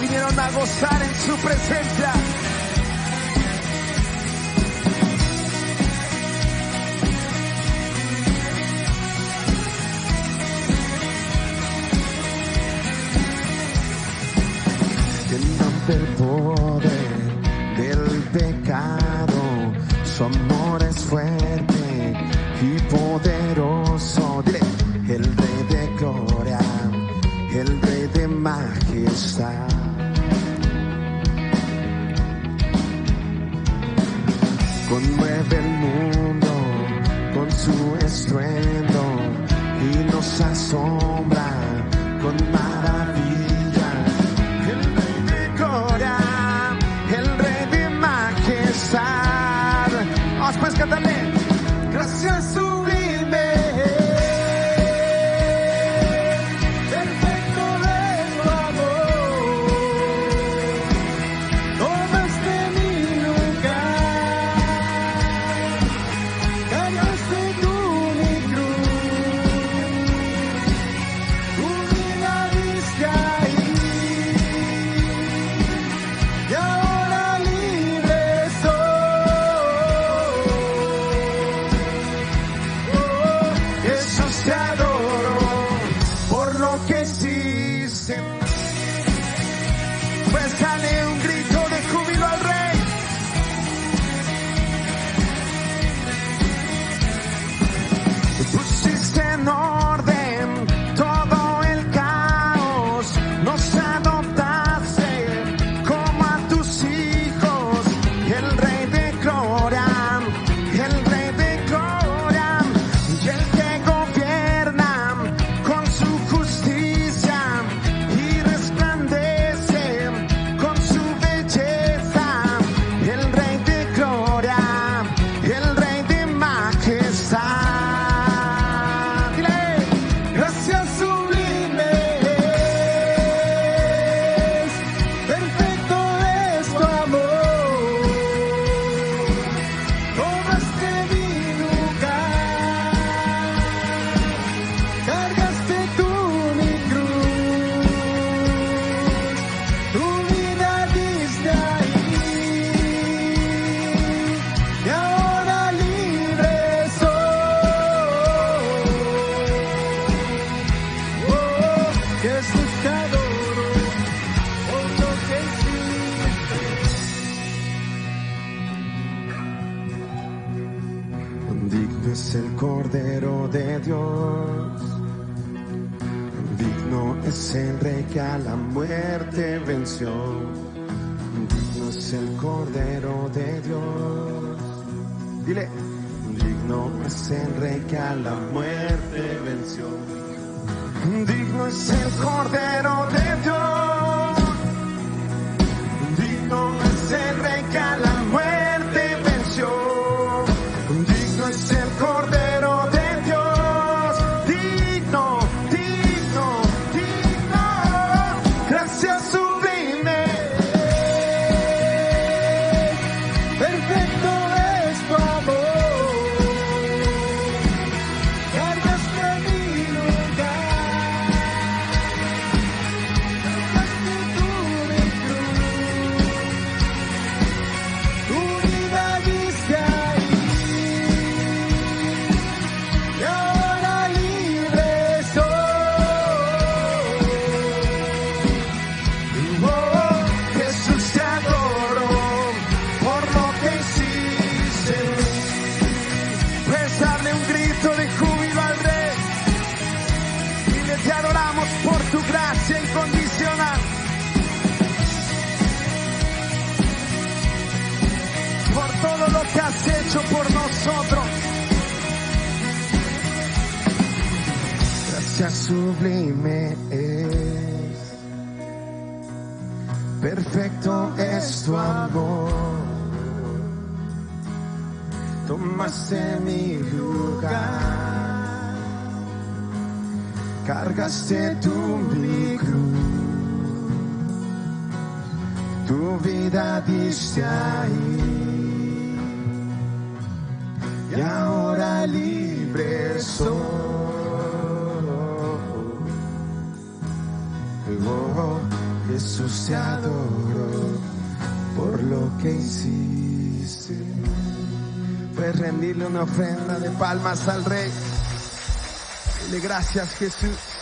vinieron a gozar en su presencia. El poder del pecado, su amor es fuerte y poderoso. Dile, el Rey de gloria, el Rey de majestad. Conmueve el mundo con su estruendo y nos asombra con maravilla. Vamos pues, cántale. Gracias sublime. Perfecto es tu amor. Tomaste mi lugar. Cargaste tú mi cruz. Tu vida diste ahí. Y ahora libre soy. Te adoro por lo que hiciste. Pues dale un grito de júbilo al Rey. Pusiste en orden todo el caos. Nos adoptaste como a tus hijos. El Rey de gloria, el Rey de gloria, y el que con su justicia y resplandece con su belleza, el Rey de gloria, el Rey de majestad. Dile, gracias sublimes, perfecto es tu amor, tomaste mi lugar, cargaste tú mi cruz, tu vida diste ahí, y ahora libre soy. Oh, Jesús te adoro por lo que hiciste. Digno es el Cordero de Dios. Digno es el Rey que a la muerte venció. Digno es el Cordero de Dios. Dile, digno es el Rey que a la muerte venció. Digno es el Cordero de Dios. Digno es el Rey que a la muerte venció. Digno es el Cordero de Dios. Digno, digno, digno. Gracias sublime. Perfecto es tu amor. Cargaste mi lugar. Cargaste tú mi cruz. Tu vida diste ahí. Y ahora libre soy. Oh, Jesús te adoro por lo que hiciste. Pues darle un grito de júbilo al Rey. Dile, te adoramos por tu gracia incondicional. Por todo lo que has hecho por nosotros. Gracia sublime es, perfecto es tu amor. Tomaste mi lugar, cargaste tú mi cruz, tu vida diste ahí, y ahora libre soy. Oh, Jesús te adoro por lo que hiciste. Puedes rendirle una ofrenda de palmas al Rey. Dile gracias, Jesús.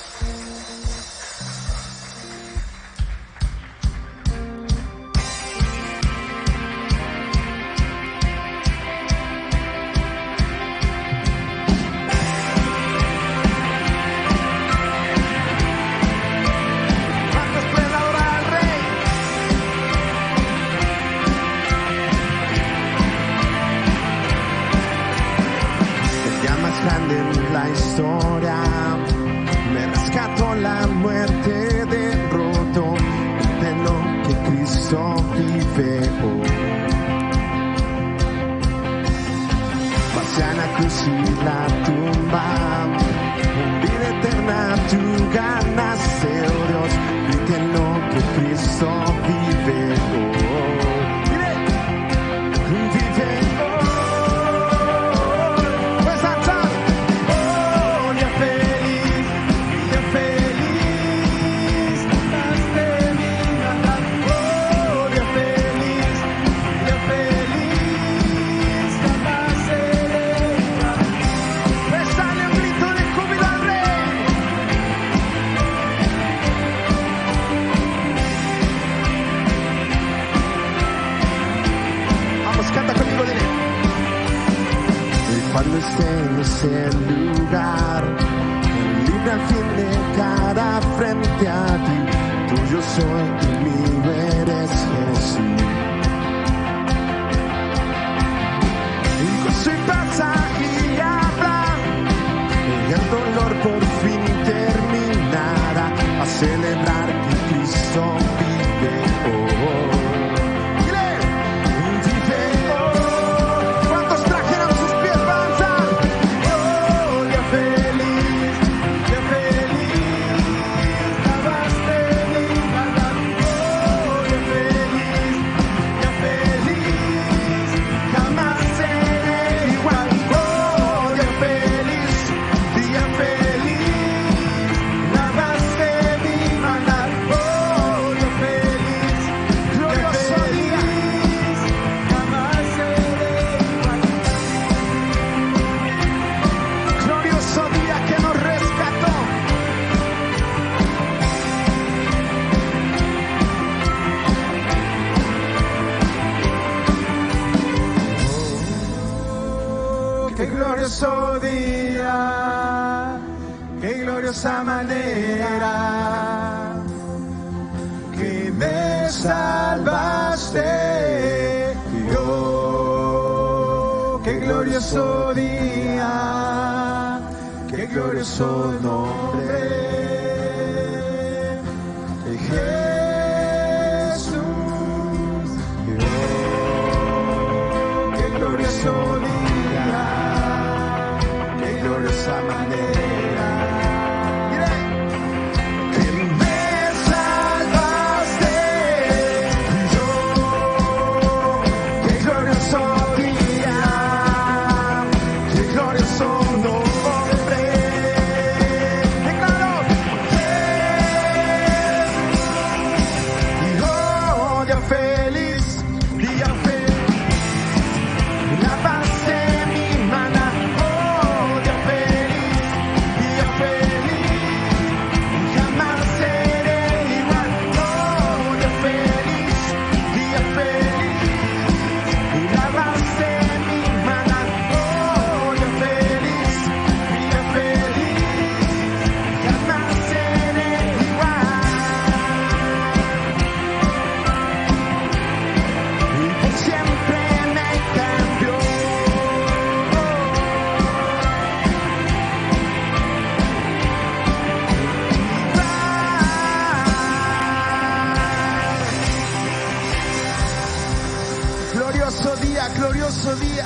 Glorioso día,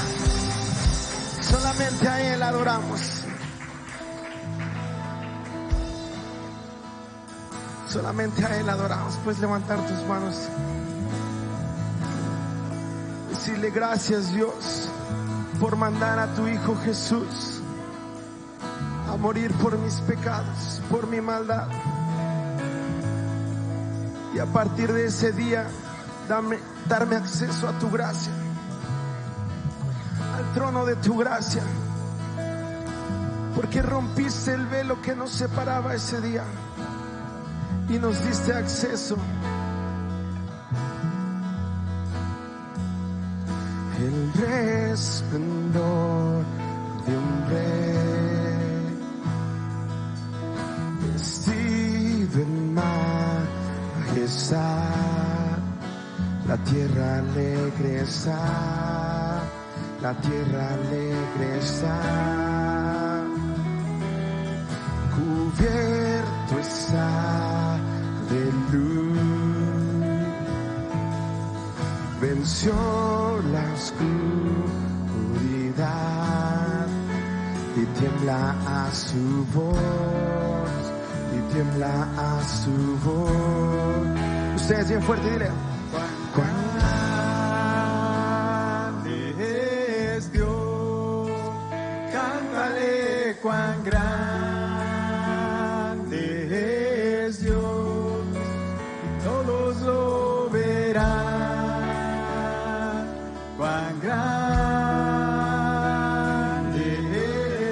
solamente a Él adoramos, solamente a Él adoramos. Puedes levantar tus manos, decirle gracias Dios por mandar a tu Hijo Jesús a morir por mis pecados, por mi maldad. Y a partir de ese día, darme acceso a tu gracia, al trono de tu gracia, porque rompiste el velo que nos separaba ese día y nos diste acceso. El resplandor de un rey, vestido en majestad, la tierra alegre está, la tierra alegre está, cubierto está de luz, venció la oscuridad y tiembla a su voz, y tiembla a su voz. Ustedes bien fuerte, dile. Cuán grande es Dios, cántale cuán grande es Dios, y todos lo verán. Cuán grande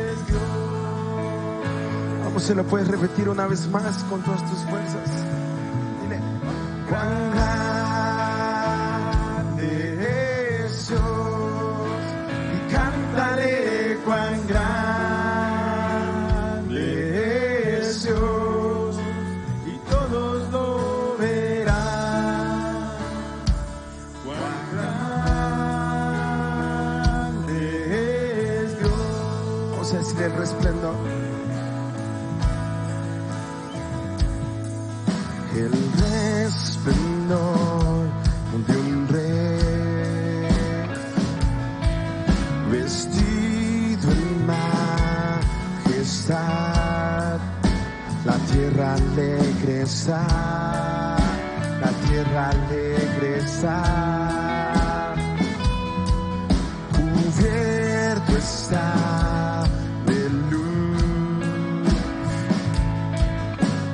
es Dios. Vamos, se lo puedes repetir una vez más con todas tus fuerzas. Dile. Cuán grande es Dios, y cántale cuán grande es Dios, y todos lo verán. Cuán grande es Dios. Vamos a decirle el resplandor. El resplandor de un rey, vestido en majestad, la tierra alegre está, la tierra alegre está, cubierto está de luz,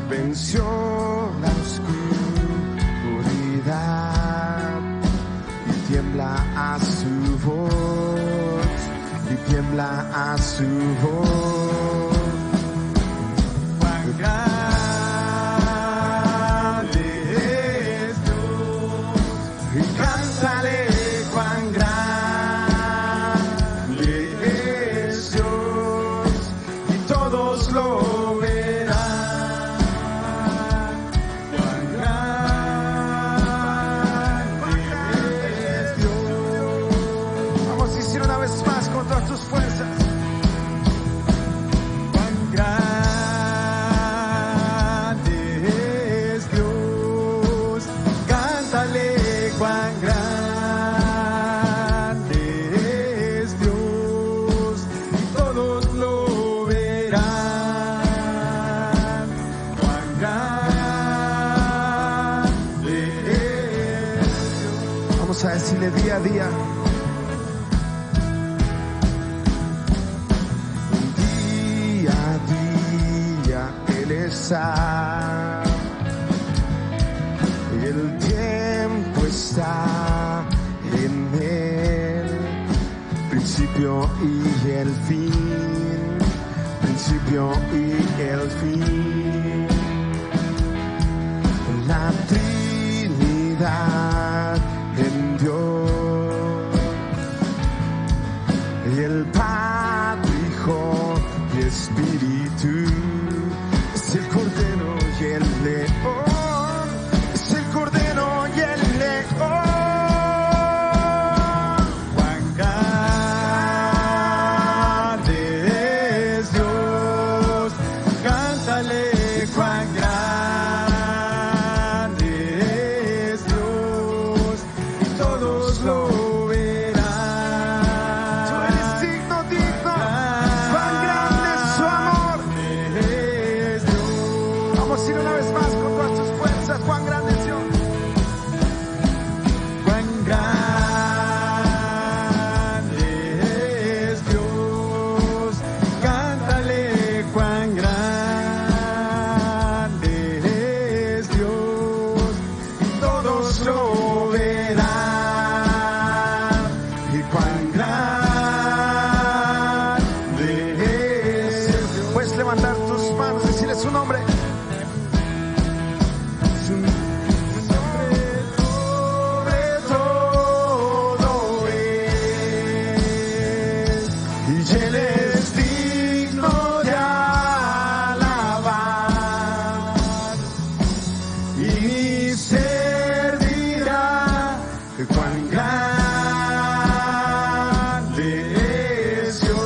venció la oscuridad y tiembla a su voz, y tiembla a su voz. Cuán grande es Dios, y cántale cuán grande es Dios, y todos lo verán. Una vez más con todas tus fuerzas. Cuán grande es Dios, cántale cuán grande es Dios, y todos lo verán. Cuán grande es Dios. Vamos a decirle día a día. El tiempo está en él, principio y el fin, principio y el fin. La Trinidad en Dios, el Padre, Hijo y Espíritu. Es el Cordero y el León, es el Cordero y el León. Cuán grande es Dios, cántale cuán grande es Dios, y todos lo verán. Tú eres digno, digno, cuán grande es su amor. Es Dios. decirle su nombre. Su nombre sobre todo es, y Él es digno de alabar, y mi ser dirá cuán grande es Dios.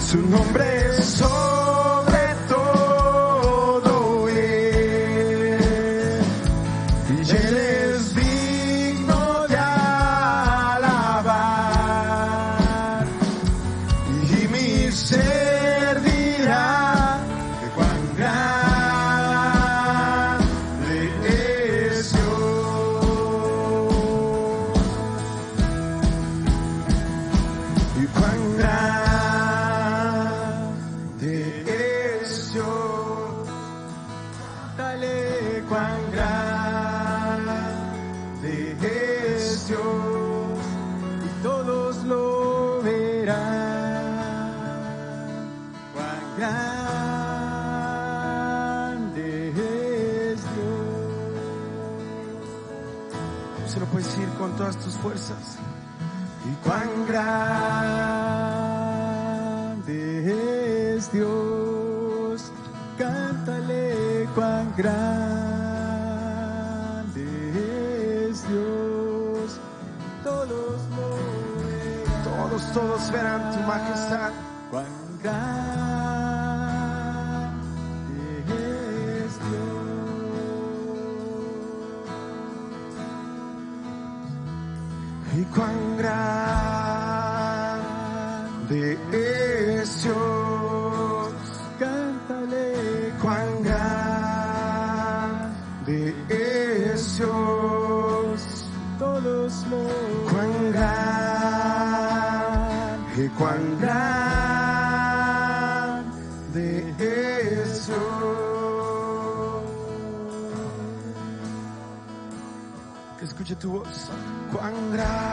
Su nombre es sobre todo es, y Él es digno de alabar, y mi ser dirá que cuán grande es Dios, y cuán grande es Dios. Dale, cuán grande es Dios, y todos lo verán. Cuán grande es Dios. Se lo puedes decir con todas tus fuerzas. Y cuán grande es Dios. Cántale, cuán grande es Dios. Todos lo verán. Todos verán tu majestad. Cuán grande es Dios. Y cuán grande es Dios. Cántale, cuán grande es Dios. Todos lo cuán grande, cuán grande es Dios. Que escuche tu voz. Cuán grande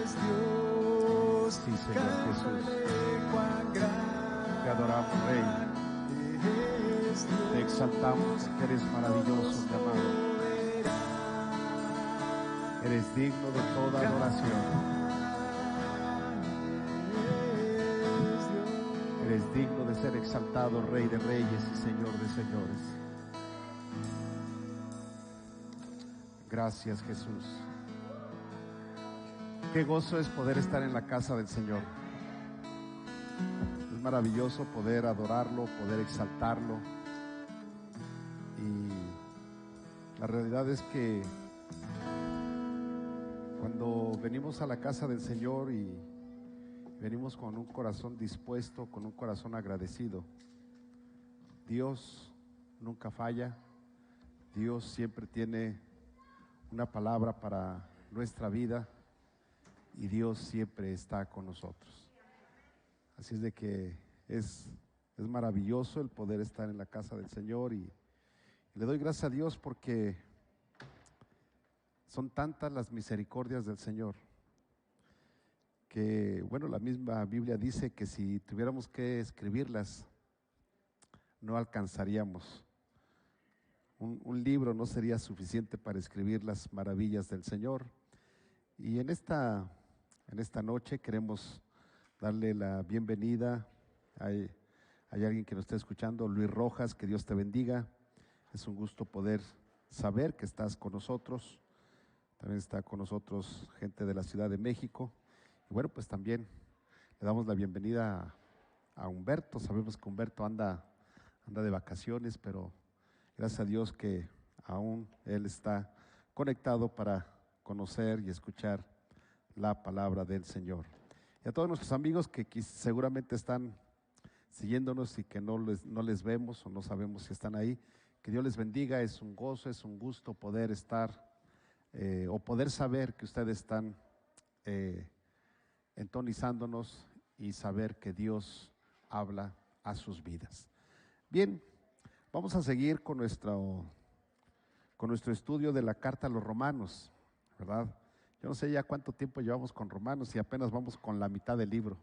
es Dios. Sí, Señor Jesús. Te adoramos, Rey. Te exaltamos, que eres maravilloso, mi amado. Eres digno de toda adoración. Eres digno de ser exaltado, Rey de reyes y Señor de señores. Gracias, Jesús. Qué gozo es poder estar en la casa del Señor. Es maravilloso poder adorarlo, poder exaltarlo. Y la realidad es que cuando venimos a la casa del Señor y venimos con un corazón dispuesto, con un corazón agradecido, Dios nunca falla. Dios siempre tiene una palabra para nuestra vida y Dios siempre está con nosotros. Así es de que es maravilloso el poder estar en la casa del Señor y le doy gracias a Dios porque son tantas las misericordias del Señor que, bueno, la misma Biblia dice que si tuviéramos que escribirlas no alcanzaríamos. Un libro no sería suficiente para escribir las maravillas del Señor. Y en esta noche queremos darle la bienvenida. Hay alguien que nos está escuchando, Luis Rojas, que Dios te bendiga. Es un gusto poder saber que estás con nosotros. También está con nosotros gente de la Ciudad de México. Y bueno, pues también le damos la bienvenida a Humberto. Sabemos que Humberto anda de vacaciones, pero gracias a Dios que aún él está conectado para conocer y escuchar la palabra del Señor. Y a todos nuestros amigos que seguramente están siguiéndonos y que no les vemos o no sabemos si están ahí, que Dios les bendiga. Es un gozo, es un gusto poder estar o poder saber que ustedes están entonizándonos y saber que Dios habla a sus vidas. Bien, vamos a seguir con nuestro estudio de la carta a los Romanos, ¿verdad? Yo no sé ya cuánto tiempo llevamos con Romanos y apenas vamos con la mitad del libro.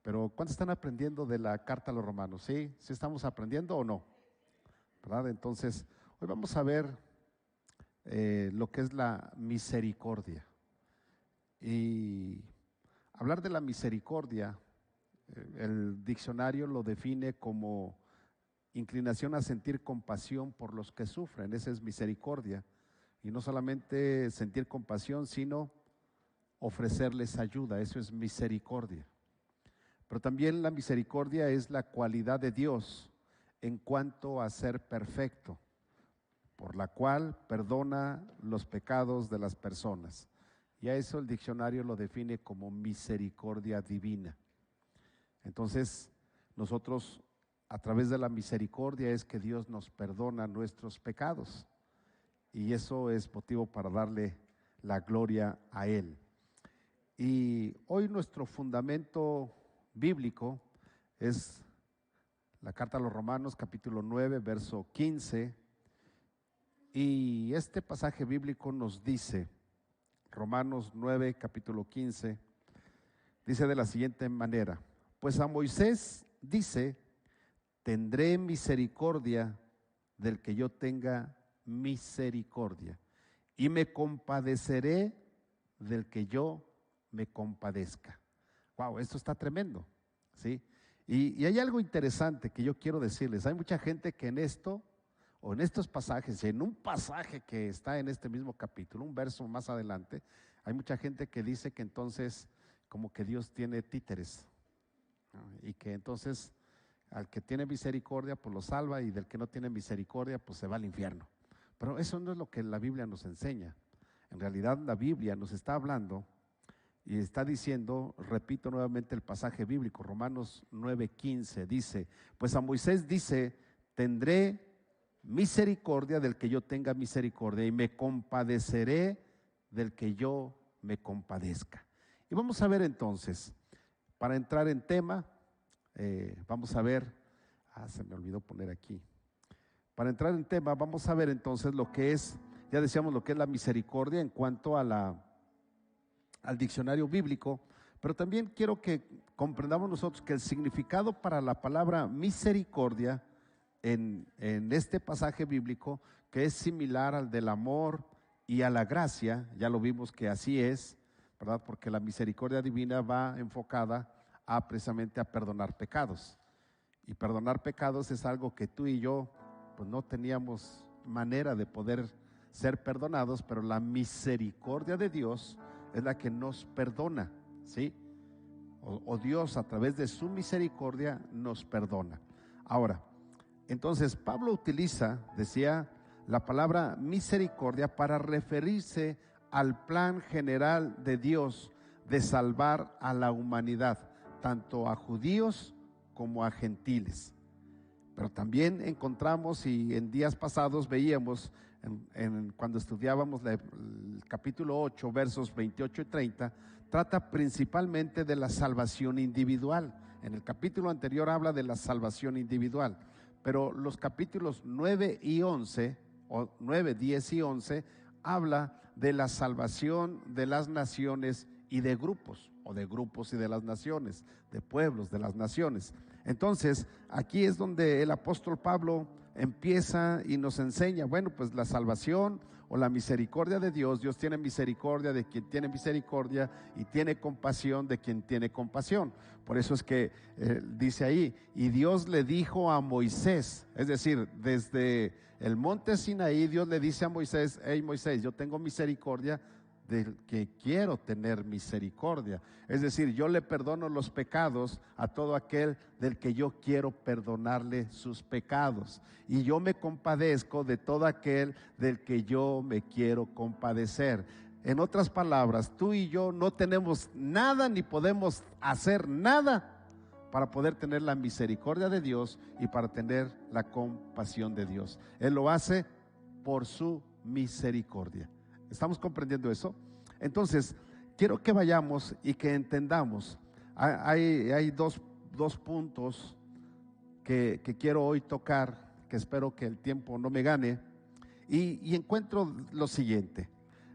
Pero ¿cuántos están aprendiendo de la carta a los Romanos? ¿Sí? ¿Sí estamos aprendiendo o no? ¿Verdad? Entonces, hoy vamos a ver lo que es la misericordia. Y hablar de la misericordia, el diccionario lo define como inclinación a sentir compasión por los que sufren. Esa es misericordia. Y no solamente sentir compasión, sino ofrecerles ayuda. Eso es misericordia. Pero también la misericordia es la cualidad de Dios en cuanto a ser perfecto, por la cual perdona los pecados de las personas. Y a eso el diccionario lo define como misericordia divina. Entonces, nosotros a través de la misericordia es que Dios nos perdona nuestros pecados. Y eso es motivo para darle la gloria a Él. Y hoy nuestro fundamento bíblico es la carta a los Romanos, capítulo 9, verso 15. Y este pasaje bíblico nos dice, Romanos 9, capítulo 15, dice de la siguiente manera: pues a Moisés dice, tendré misericordia del que yo tenga misericordia, y me compadeceré del que yo me compadezca. Wow, esto está tremendo, ¿sí? Y hay algo interesante que yo quiero decirles. Hay mucha gente que en esto, o en estos pasajes, en un pasaje que está en este mismo capítulo, un verso más adelante, hay mucha gente que dice que entonces como que Dios tiene títeres, ¿no? Y que entonces al que tiene misericordia pues lo salva, y del que no tiene misericordia pues se va al infierno. Pero eso no es lo que la Biblia nos enseña. En realidad la Biblia nos está hablando y está diciendo, repito nuevamente el pasaje bíblico, Romanos 9:15, dice, pues a Moisés dice, tendré misericordia del que yo tenga misericordia, y me compadeceré del que yo me compadezca. Y vamos a ver entonces, para entrar en tema, vamos a ver, se me olvidó poner aquí. Para entrar en tema, vamos a ver entonces lo que es, ya decíamos lo que es la misericordia en cuanto a al diccionario bíblico, pero también quiero que comprendamos nosotros que el significado para la palabra misericordia en este pasaje bíblico, que es similar al del amor y a la gracia, ya lo vimos que así es, ¿verdad? Porque la misericordia divina va enfocada precisamente a perdonar pecados. Y perdonar pecados es algo que tú y yo pues no teníamos manera de poder ser perdonados, pero la misericordia de Dios es la que nos perdona, ¿sí? O Dios a través de su misericordia nos perdona. Ahora, entonces Pablo utiliza, decía, la palabra misericordia para referirse al plan general de Dios de salvar a la humanidad, tanto a judíos como a gentiles. Pero también encontramos, y en días pasados veíamos, cuando estudiábamos el capítulo 8, versos 28 y 30, trata principalmente de la salvación individual. En el capítulo anterior habla de la salvación individual, pero los capítulos 9 y 11, o 9, 10 y 11, habla de la salvación de las naciones y de grupos, o de grupos y de las naciones, de pueblos, de las naciones. Entonces, aquí es donde el apóstol Pablo empieza y nos enseña, bueno, pues la salvación o la misericordia de Dios. Dios tiene misericordia de quien tiene misericordia y tiene compasión de quien tiene compasión. Por eso es que dice ahí, y Dios le dijo a Moisés, es decir, desde el monte Sinaí, Dios le dice a Moisés, hey Moisés, yo tengo misericordia del que quiero tener misericordia. Es decir, yo le perdono los pecados a todo aquel del que yo quiero perdonarle sus pecados, y yo me compadezco de todo aquel del que yo me quiero compadecer. En otras palabras, tú y yo no tenemos nada ni podemos hacer nada para poder tener la misericordia de Dios y para tener la compasión de Dios. Él lo hace por su misericordia. ¿Estamos comprendiendo eso? Entonces, quiero que vayamos y que entendamos. Hay dos puntos que quiero hoy tocar, que espero que el tiempo no me gane, y encuentro lo siguiente.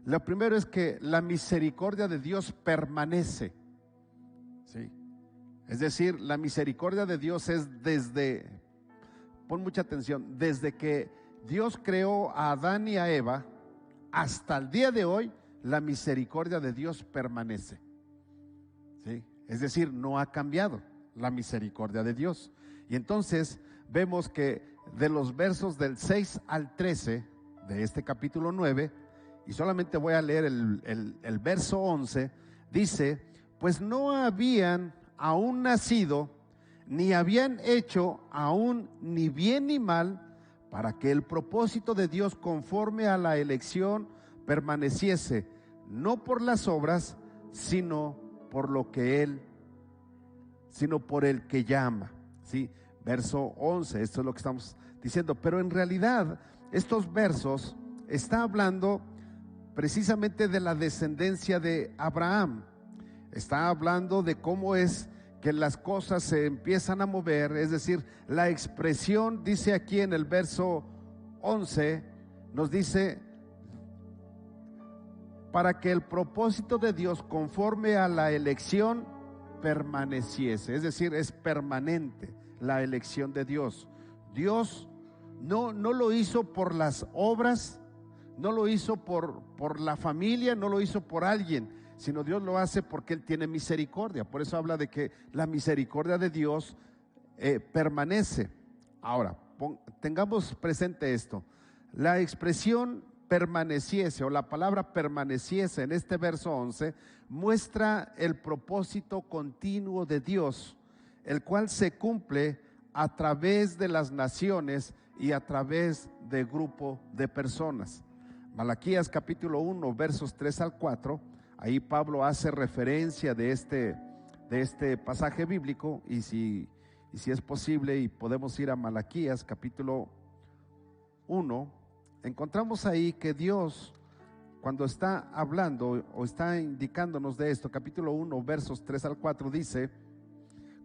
Lo primero es que la misericordia de Dios permanece. ¿Sí? Es decir, la misericordia de Dios es desde, pon mucha atención, desde que Dios creó a Adán y a Eva hasta el día de hoy, la misericordia de Dios permanece. ¿Sí? Es decir, no ha cambiado la misericordia de Dios. Y entonces vemos que de los versos del 6 al 13 de este capítulo 9, y solamente voy a leer el verso 11, dice: pues no habían aún nacido, ni habían hecho aún ni bien ni mal, para que el propósito de Dios conforme a la elección permaneciese, no por las obras, sino por lo que Él, sino por el que llama. ¿Sí? Verso 11, esto es lo que estamos diciendo, pero en realidad estos versos está hablando precisamente de la descendencia de Abraham. Está hablando de cómo es que las cosas se empiezan a mover, es decir, la expresión dice aquí en el verso 11, nos dice: para que el propósito de Dios conforme a la elección permaneciese, es decir, es permanente la elección de Dios. Dios no lo hizo por las obras, no lo hizo por la familia, no lo hizo por alguien, sino Dios lo hace porque Él tiene misericordia. Por eso habla de que la misericordia de Dios permanece. Ahora, tengamos presente esto: la expresión permaneciese o la palabra permaneciese en este verso 11 muestra el propósito continuo de Dios, el cual se cumple a través de las naciones y a través de grupo de personas. Malaquías capítulo 1 versos 3 al 4, ahí Pablo hace referencia de este pasaje bíblico, y si es posible y podemos ir a Malaquías capítulo 1, encontramos ahí que Dios, cuando está hablando o está indicándonos de esto, capítulo 1 versos 3 al 4 dice: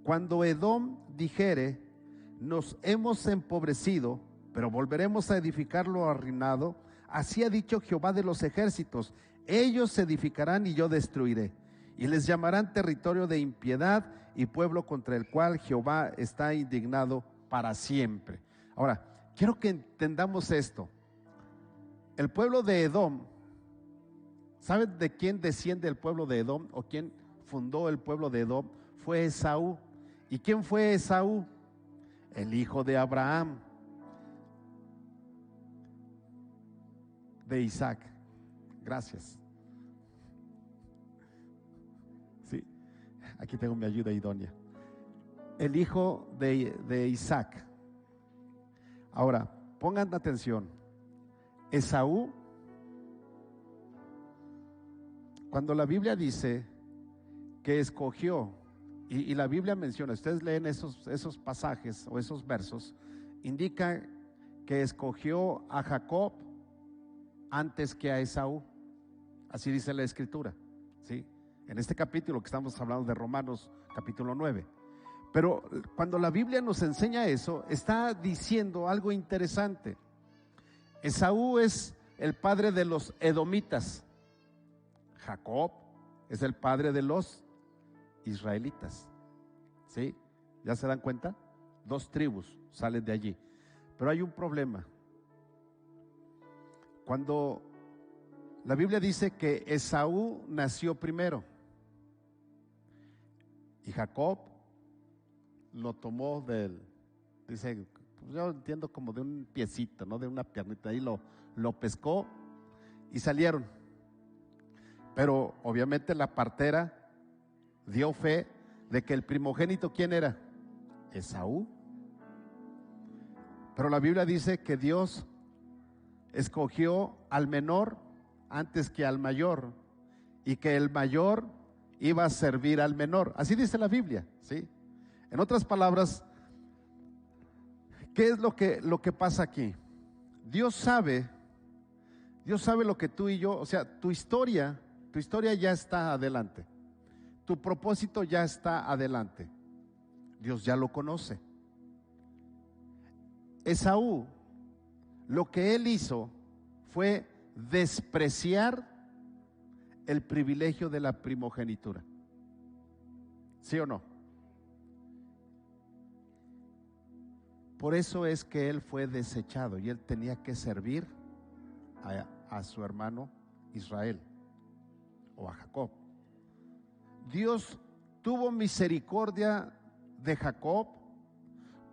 cuando Edom dijere, nos hemos empobrecido, pero volveremos a edificar lo arruinado, así ha dicho Jehová de los ejércitos: ellos se edificarán y yo destruiré, y les llamarán territorio de impiedad y pueblo contra el cual Jehová está indignado para siempre. Ahora, quiero que entendamos esto. El pueblo de Edom, ¿saben de quién desciende el pueblo de Edom o quién fundó el pueblo de Edom? Fue Esaú. ¿Y quién fue Esaú? El hijo de Abraham, de Isaac. Gracias. Sí, aquí tengo mi ayuda idónea. El hijo de Isaac. Ahora, pongan atención. Esaú, cuando la Biblia dice que escogió, y la Biblia menciona, ustedes leen esos pasajes o esos versos, indica que escogió a Jacob antes que a Esaú. Así dice la Escritura, ¿sí? En este capítulo que estamos hablando de Romanos capítulo 9. Pero cuando la Biblia nos enseña eso, está diciendo algo interesante. Esaú es el padre de los edomitas. Jacob es el padre de los israelitas. ¿Sí? ¿Ya se dan cuenta? 2 tribus salen de allí. Pero hay un problema. Cuando la Biblia dice que Esaú nació primero y Jacob lo tomó dice, yo entiendo como de un piecito, ¿no? De una piernita, ahí lo pescó y salieron. Pero obviamente la partera dio fe de que el primogénito, ¿quién era? Esaú. Pero la Biblia dice que Dios escogió al menor antes que al mayor, y que el mayor iba a servir al menor. Así dice la Biblia, ¿sí? En otras palabras, ¿qué es lo que pasa aquí? Dios sabe lo que tú y yo, o sea, tu historia ya está adelante. Tu propósito ya está adelante. Dios ya lo conoce. Esaú, lo que él hizo fue despreciar el privilegio de la primogenitura. ¿Sí o no? Por eso es que él fue desechado y él tenía que servir a su hermano Israel o a Jacob. Dios tuvo misericordia de Jacob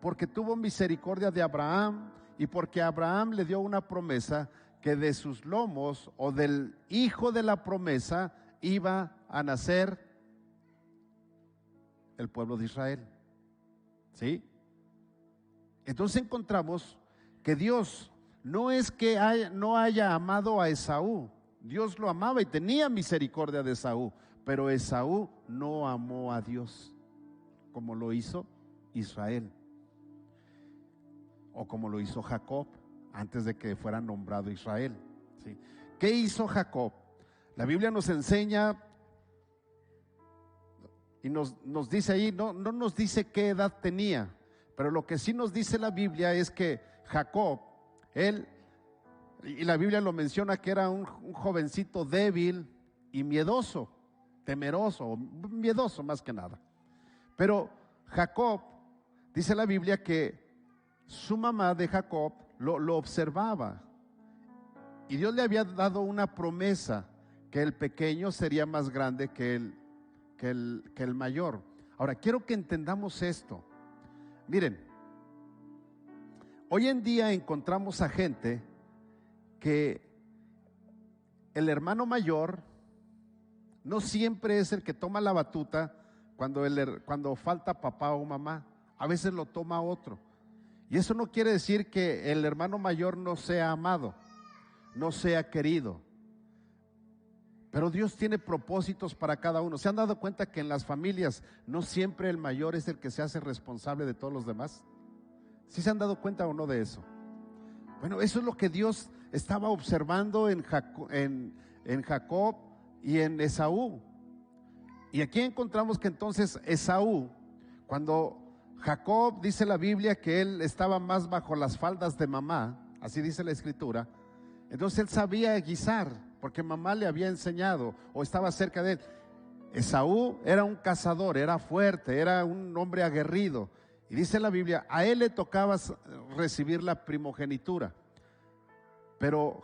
porque tuvo misericordia de Abraham y porque Abraham le dio una promesa que de sus lomos o del hijo de la promesa iba a nacer el pueblo de Israel. ¿Sí? Entonces encontramos que Dios no es que no haya amado a Esaú. Dios lo amaba y tenía misericordia de Esaú, pero Esaú no amó a Dios como lo hizo Israel o como lo hizo Jacob antes de que fuera nombrado Israel. ¿Sí? ¿Qué hizo Jacob? La Biblia nos enseña y nos dice ahí, no nos dice qué edad tenía, pero lo que sí nos dice la Biblia es que Jacob, él, y la Biblia lo menciona, que era un jovencito débil y miedoso, temeroso, miedoso más que nada. Pero Jacob, dice la Biblia que su mamá de Jacob lo observaba y Dios le había dado una promesa, que el pequeño sería más grande que el mayor. Ahora, quiero que entendamos esto. Miren, hoy en día encontramos a gente que el hermano mayor no siempre es el que toma la batuta cuando falta papá o mamá. A veces lo toma otro. Y eso no quiere decir que el hermano mayor no sea amado, no sea querido. Pero Dios tiene propósitos para cada uno. ¿Se han dado cuenta que en las familias no siempre el mayor es el que se hace responsable de todos los demás? ¿Sí se han dado cuenta o no de eso? Bueno, eso es lo que Dios estaba observando en Jacob y en Esaú. Y aquí encontramos que entonces Esaú, cuando Jacob, dice la Biblia que él estaba más bajo las faldas de mamá, así dice la escritura, entonces él sabía guisar, porque mamá le había enseñado o estaba cerca de él. Esaú era un cazador, era fuerte, era un hombre aguerrido. Y dice la Biblia, a él le tocaba recibir la primogenitura. Pero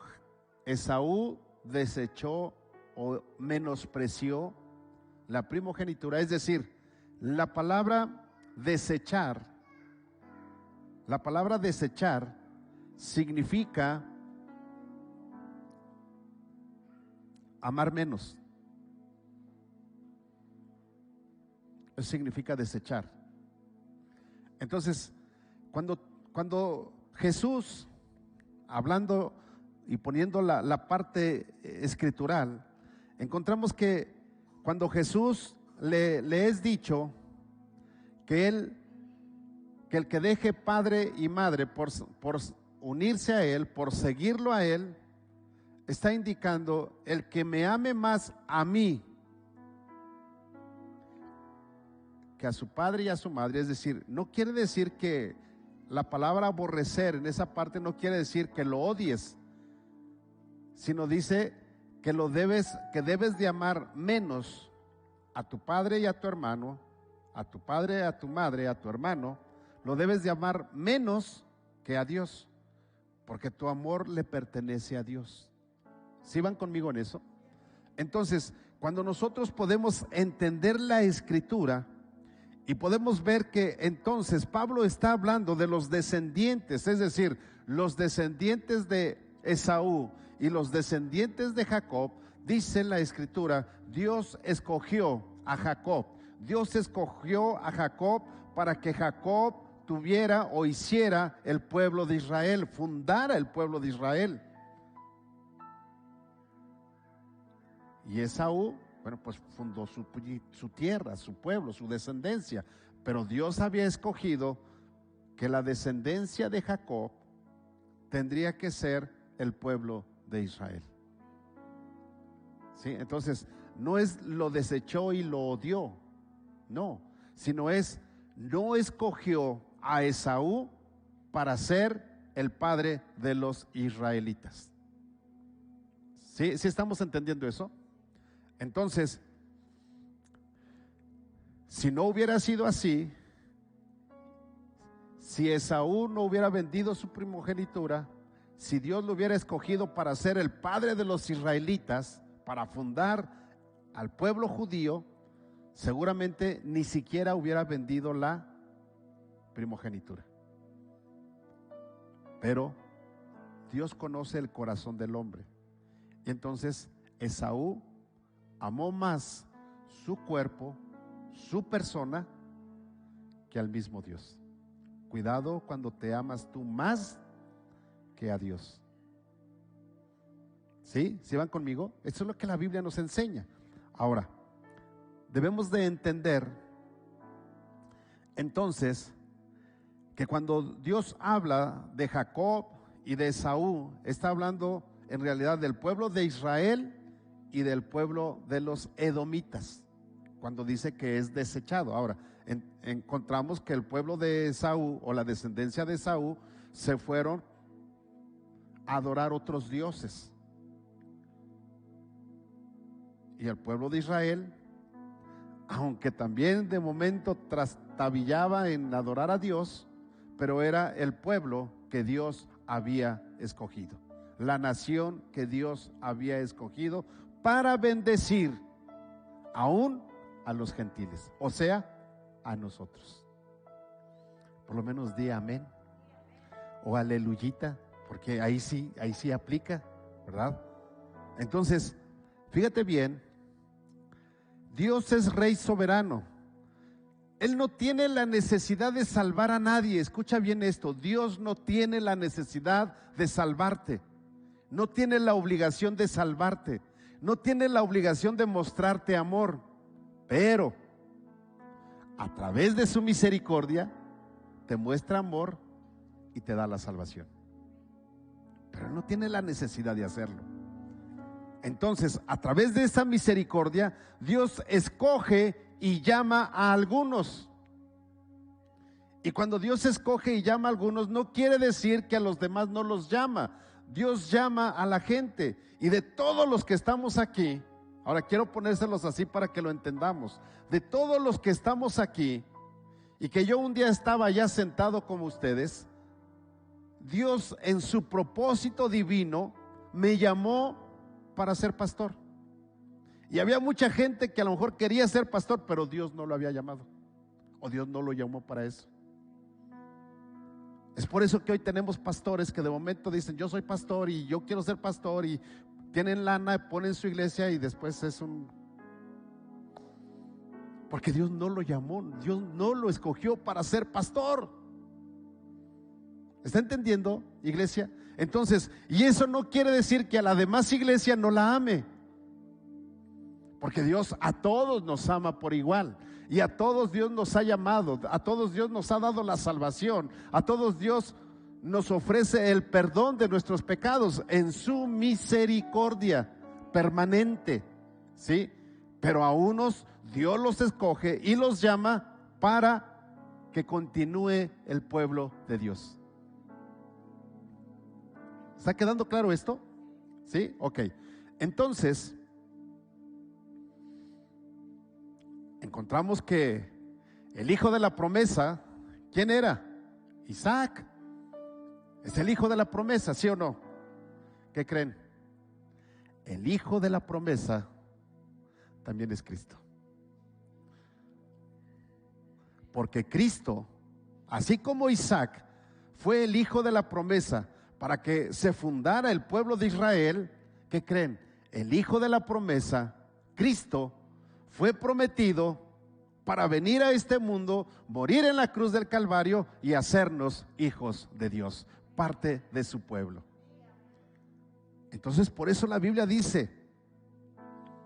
Esaú desechó o menospreció la primogenitura. Es decir, la palabra desechar significa amar menos. Eso significa desechar. Entonces, cuando Jesús, hablando y poniendo la parte escritural, encontramos que cuando Jesús le es dicho que el que deje padre y madre por unirse a Él, por seguirlo a Él, está indicando el que me ame más a mí que a su padre y a su madre. Es decir, no quiere decir que la palabra aborrecer en esa parte no quiere decir que lo odies, sino dice que debes de amar menos a tu padre y a tu hermano, a tu padre, a tu madre, a tu hermano. Lo debes de amar menos que a Dios, porque tu amor le pertenece a Dios. ¿Sí van conmigo en eso? Entonces, cuando nosotros podemos entender la escritura y podemos ver que entonces Pablo está hablando de los descendientes, es decir, los descendientes de Esaú y los descendientes de Jacob, dice la escritura, Dios escogió a Jacob. Dios escogió a Jacob para que Jacob tuviera o hiciera el pueblo de Israel, fundara el pueblo de Israel. Y Esaú, bueno, pues fundó su tierra, su pueblo, su descendencia. Pero Dios había escogido que la descendencia de Jacob tendría que ser el pueblo de Israel. ¿Sí? Entonces, no es lo desechó y lo odió, no, sino no escogió a Esaú para ser el padre de los israelitas. ¿Sí estamos entendiendo eso? Entonces, si no hubiera sido así, si Esaú no hubiera vendido su primogenitura, si Dios lo hubiera escogido para ser el padre de los israelitas, para fundar al pueblo judío, seguramente ni siquiera hubiera vendido la primogenitura. Pero Dios conoce el corazón del hombre. Y entonces Esaú amó más su cuerpo, su persona, que al mismo Dios. Cuidado cuando te amas tú más que a Dios. ¿Sí? ¿Sí van conmigo? Eso es lo que la Biblia nos enseña. Ahora, debemos de entender entonces que cuando Dios habla de Jacob y de Esaú, está hablando en realidad del pueblo de Israel y del pueblo de los edomitas, cuando dice que es desechado. Ahora, encontramos que el pueblo de Esaú o la descendencia de Esaú se fueron a adorar otros dioses, y el pueblo de Israel, aunque también de momento trastabillaba en adorar a Dios, pero era el pueblo que Dios había escogido, la nación que Dios había escogido para bendecir aún a los gentiles, o sea, a nosotros. Por lo menos di amén o aleluyita, porque ahí sí aplica, ¿verdad? Entonces, fíjate bien, Dios es Rey soberano. Él no tiene la necesidad de salvar a nadie. Escucha bien esto, Dios no tiene la necesidad de salvarte, no tiene la obligación de salvarte, no tiene la obligación de mostrarte amor, pero a través de su misericordia te muestra amor y te da la salvación. Pero no tiene la necesidad de hacerlo. Entonces, a través de esa misericordia, Dios escoge y llama a algunos. Y cuando Dios escoge y llama a algunos, no quiere decir que a los demás no los llama. Dios llama a la gente. Y de todos los que estamos aquí, ahora quiero ponérselos así para que lo entendamos, de todos los que estamos aquí, y que yo un día estaba ya sentado como ustedes, Dios en su propósito divino me llamó para ser pastor. Y había mucha gente que a lo mejor quería ser pastor, pero Dios no lo había llamado, o Dios no lo llamó para eso. Es por eso que hoy tenemos pastores que de momento dicen: yo soy pastor y yo quiero ser pastor, y tienen lana, ponen su iglesia y después es porque Dios no lo llamó, Dios no lo escogió para ser pastor. ¿Está entendiendo, iglesia? Entonces, y eso no quiere decir que a la demás iglesia no la ame, porque Dios a todos nos ama por igual, y a todos Dios nos ha llamado, a todos Dios nos ha dado la salvación, a todos Dios nos ofrece el perdón de nuestros pecados en su misericordia permanente, ¿sí? Pero a unos Dios los escoge y los llama para que continúe el pueblo de Dios. ¿Está quedando claro esto? ¿Sí? Ok. Entonces, encontramos que el hijo de la promesa, ¿quién era? Isaac. Es el hijo de la promesa, ¿sí o no? ¿Qué creen? El hijo de la promesa también es Cristo. Porque Cristo, así como Isaac fue el hijo de la promesa para que se fundara el pueblo de Israel, ¿qué creen? El hijo de la promesa, Cristo, fue prometido para venir a este mundo, morir en la cruz del Calvario y hacernos hijos de Dios, parte de su pueblo. Entonces, por eso la Biblia dice,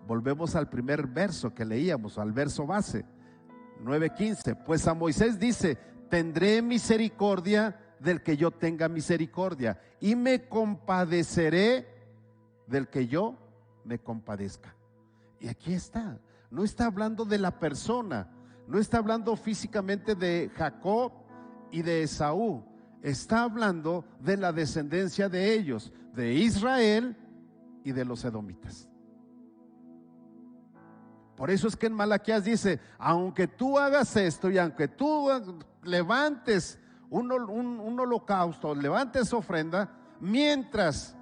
volvemos al primer verso que leíamos, al verso base, 9:15, pues a Moisés dice: tendré misericordia del que yo tenga misericordia, y me compadeceré del que yo me compadezca. Y aquí está, no está hablando de la persona, no está hablando físicamente de Jacob y de Esaú, está hablando de la descendencia de ellos, de Israel y de los edomitas. Por eso es que en Malaquías dice, aunque tú hagas esto y aunque tú levantes un holocausto, levantes ofrenda, mientras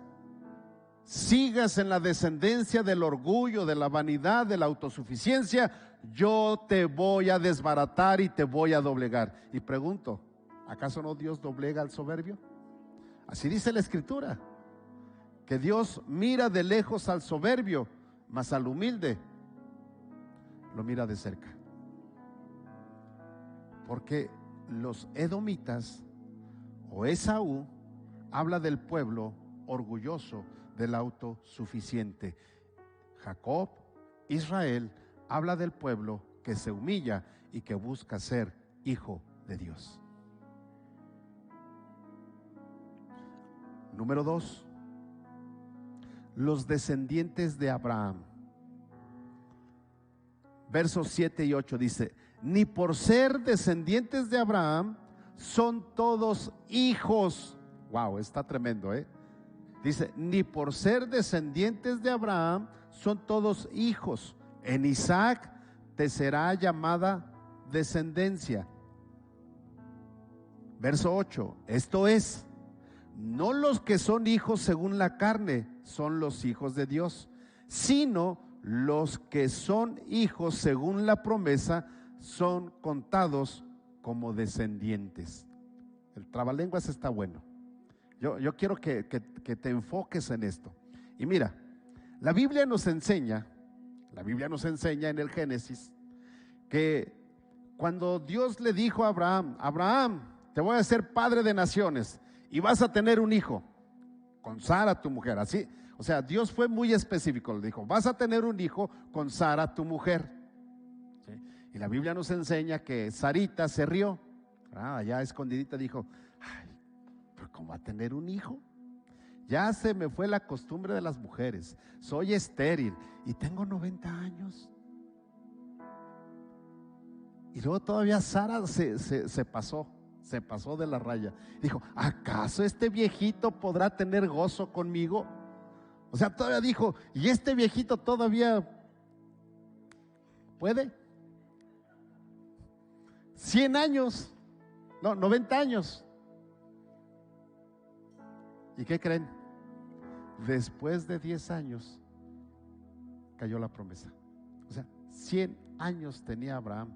sigas en la descendencia del orgullo, de la vanidad, de la autosuficiencia, yo te voy a desbaratar y te voy a doblegar. Y pregunto, ¿acaso no Dios doblega al soberbio? Así dice la Escritura, que Dios mira de lejos al soberbio, mas al humilde lo mira de cerca. Porque los edomitas o Esaú habla del pueblo orgulloso, del autosuficiente. Jacob, Israel, habla del pueblo que se humilla y que busca ser hijo de Dios. Número 2, los descendientes de Abraham. Versos 7 y 8 dice, ni por ser descendientes de Abraham son todos hijos. Wow, está tremendo, Dice, ni por ser descendientes de Abraham son todos hijos. En Isaac te será llamada descendencia. Verso 8, esto es, no los que son hijos según la carne son los hijos de Dios, sino los que son hijos según la promesa son contados como descendientes. El trabalenguas está bueno. Yo quiero que te enfoques en esto. Y mira, la Biblia nos enseña en el Génesis que cuando Dios le dijo a Abraham, Abraham, te voy a hacer padre de naciones y vas a tener un hijo con Sara tu mujer, así. O sea, Dios fue muy específico, le dijo, vas a tener un hijo con Sara tu mujer. ¿Sí? Y la Biblia nos enseña que Sarita se rió, allá escondidita dijo, ay, pero ¿cómo va a tener un hijo? Ya se me fue la costumbre de las mujeres, soy estéril y tengo 90 años. Y luego todavía Sara se pasó de la raya. Dijo, ¿acaso este viejito podrá tener gozo conmigo? O sea, todavía dijo, ¿y este viejito todavía puede? 100 años, no, 90 años. ¿Y qué creen? Después de 10 años cayó la promesa. O sea, 100 años tenía Abraham.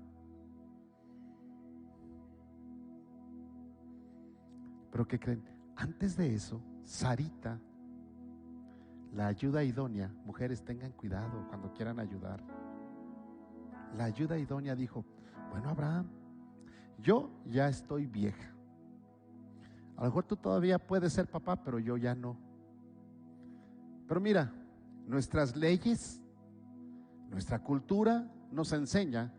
Pero ¿qué creen? Antes de eso, Sarita, la ayuda idónea, mujeres tengan cuidado cuando quieran ayudar. La ayuda idónea dijo, bueno, Abraham, yo ya estoy vieja. A lo mejor tú todavía puedes ser papá, pero yo ya no. Pero mira, nuestras leyes, nuestra cultura nos enseña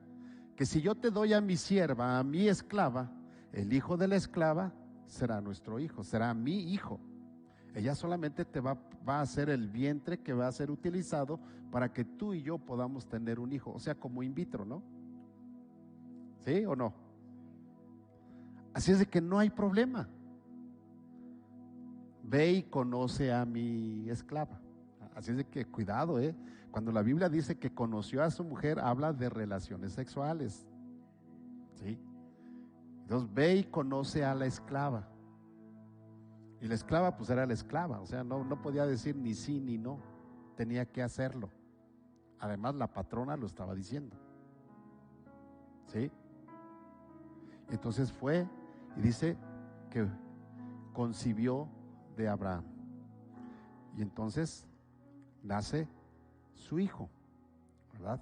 que si yo te doy a mi sierva, a mi esclava, el hijo de la esclava será nuestro hijo, será mi hijo. Ella solamente te va a hacer el vientre que va a ser utilizado para que tú y yo podamos tener un hijo, o sea, como in vitro, ¿no? ¿Sí o no? Así es de que no hay problema. Ve y conoce a mi esclava. Así es de que cuidado, cuando la Biblia dice que conoció a su mujer, habla de relaciones sexuales. ¿Sí? Entonces ve y conoce a la esclava. Y la esclava pues era la esclava, o sea, no podía decir ni sí ni no, tenía que hacerlo. Además la patrona lo estaba diciendo. ¿Sí? Entonces fue y dice que concibió de Abraham. Y entonces nace su hijo, ¿verdad?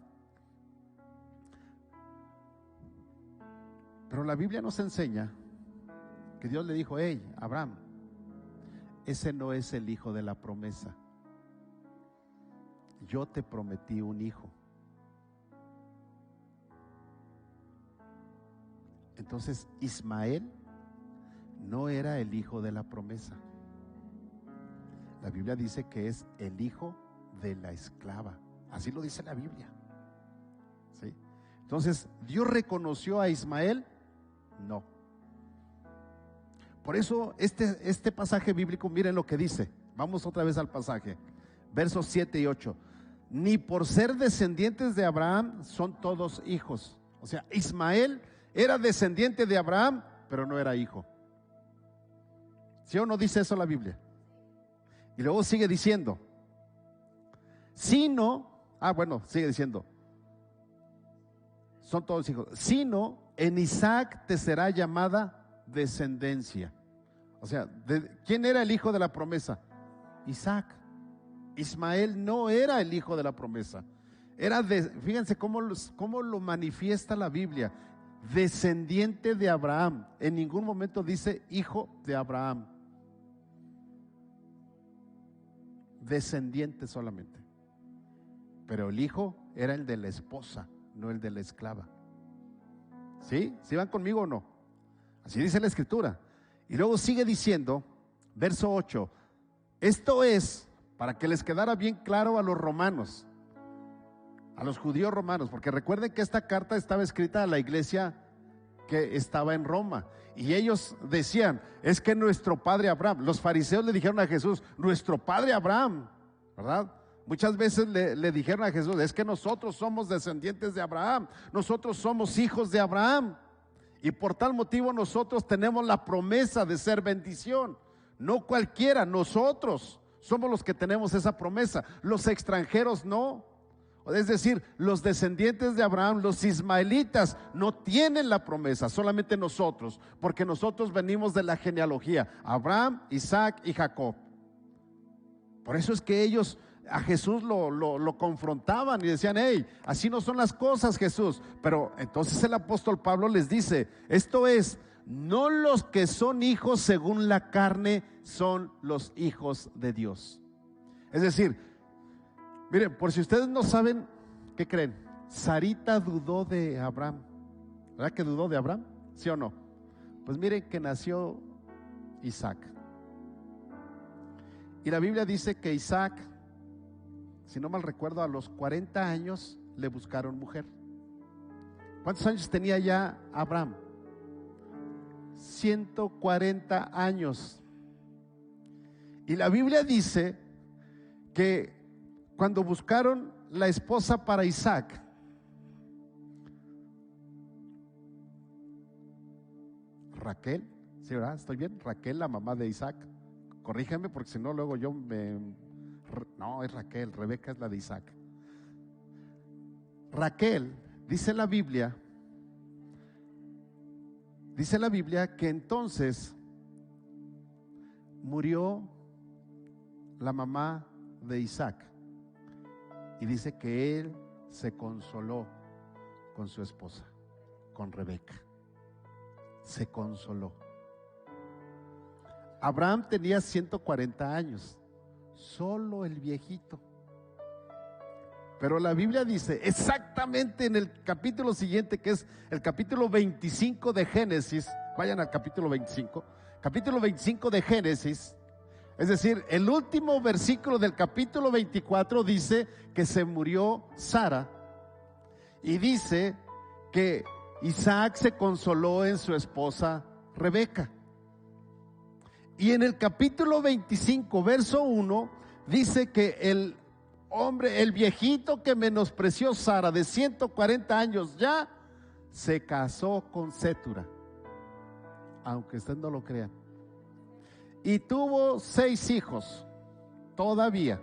Pero la Biblia nos enseña que Dios le dijo, hey, Abraham, ese no es el hijo de la promesa. Yo te prometí un hijo. Entonces Ismael no era el hijo de la promesa. La Biblia dice que es el hijo de la esclava. Así lo dice la Biblia. ¿Sí? Entonces, ¿Dios reconoció a Ismael? No. Por eso este pasaje bíblico, miren lo que dice. Vamos otra vez al pasaje. Versos 7 y 8. ni por ser descendientes de Abraham son todos hijos. O sea, Ismael era descendiente de Abraham, pero no era hijo. ¿Sí o no dice eso la Biblia? Y luego sigue diciendo, sino, sigue diciendo, son todos hijos, sino en Isaac te será llamada descendencia. O sea, ¿quién era el hijo de la promesa? Isaac. Ismael no era el hijo de la promesa. Fíjense cómo lo manifiesta la Biblia. Descendiente de Abraham. En ningún momento dice hijo de Abraham. Descendiente solamente. Pero el hijo era el de la esposa, no el de la esclava. ¿Sí? ¿Sí van conmigo o no? Así dice la Escritura. Y luego sigue diciendo, verso 8, esto es para que les quedara bien claro a los romanos, a los judíos romanos, porque recuerden que esta carta estaba escrita a la iglesia que estaba en Roma, y ellos decían, es que nuestro padre Abraham, los fariseos le dijeron a Jesús, nuestro padre Abraham, ¿verdad? Muchas veces le dijeron a Jesús, es que nosotros somos descendientes de Abraham, nosotros somos hijos de Abraham, y por tal motivo nosotros tenemos la promesa de ser bendición. No cualquiera, nosotros somos los que tenemos esa promesa, los extranjeros no. Es decir, los descendientes de Abraham, los ismaelitas, no tienen la promesa, solamente nosotros, porque nosotros venimos de la genealogía, Abraham, Isaac y Jacob. Por eso es que ellos a Jesús lo confrontaban y decían, hey, así no son las cosas, Jesús. Pero entonces el apóstol Pablo les dice, esto es, no los que son hijos según la carne son los hijos de Dios. Es decir, miren, por si ustedes no saben, ¿qué creen? Sarita dudó de Abraham. ¿Verdad que dudó de Abraham? ¿Sí o no? Pues miren que nació Isaac. Y la Biblia dice que Isaac, si no mal recuerdo, a los 40 años le buscaron mujer. ¿Cuántos años tenía ya Abraham? 140 años. Y la Biblia dice que cuando buscaron la esposa para Isaac, Raquel, ¿sí, verdad? ¿Estoy bien? Raquel, la mamá de Isaac. Corrígeme porque si no luego no, es Raquel, Rebeca es la de Isaac. Raquel, dice la Biblia que entonces murió la mamá de Isaac y dice que él se consoló con su esposa, con Rebeca. Se consoló. Abraham tenía 140 años, solo el viejito. Pero la Biblia dice exactamente en el capítulo siguiente, que es el capítulo 25 de Génesis, vayan al capítulo 25 de Génesis, es decir, el último versículo del capítulo 24 dice que se murió Sara y dice que Isaac se consoló en su esposa Rebeca. Y en el capítulo 25, verso 1, dice que el hombre, el viejito que menospreció Sara de 140 años ya, se casó con Sétura, aunque usted no lo crea. Y tuvo 6 hijos, todavía.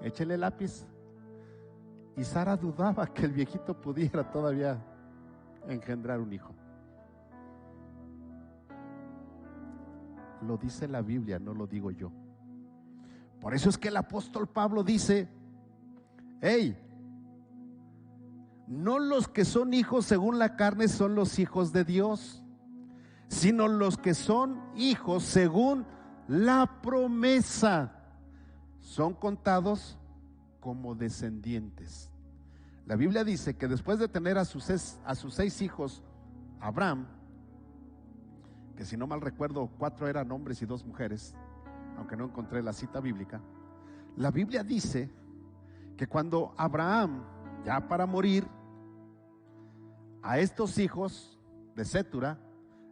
Échele lápiz. Y Sara dudaba que el viejito pudiera todavía engendrar un hijo. Lo dice la Biblia, no lo digo yo. Por eso es que el apóstol Pablo dice, hey, no los que son hijos según la carne son los hijos de Dios, sino los que son hijos según la promesa son contados como descendientes. La Biblia dice que después de tener a sus 6 hijos, Abraham, que si no mal recuerdo 4 eran hombres y 2 mujeres, aunque no encontré la cita bíblica, la Biblia dice que cuando Abraham, ya para morir, a estos hijos de Sétura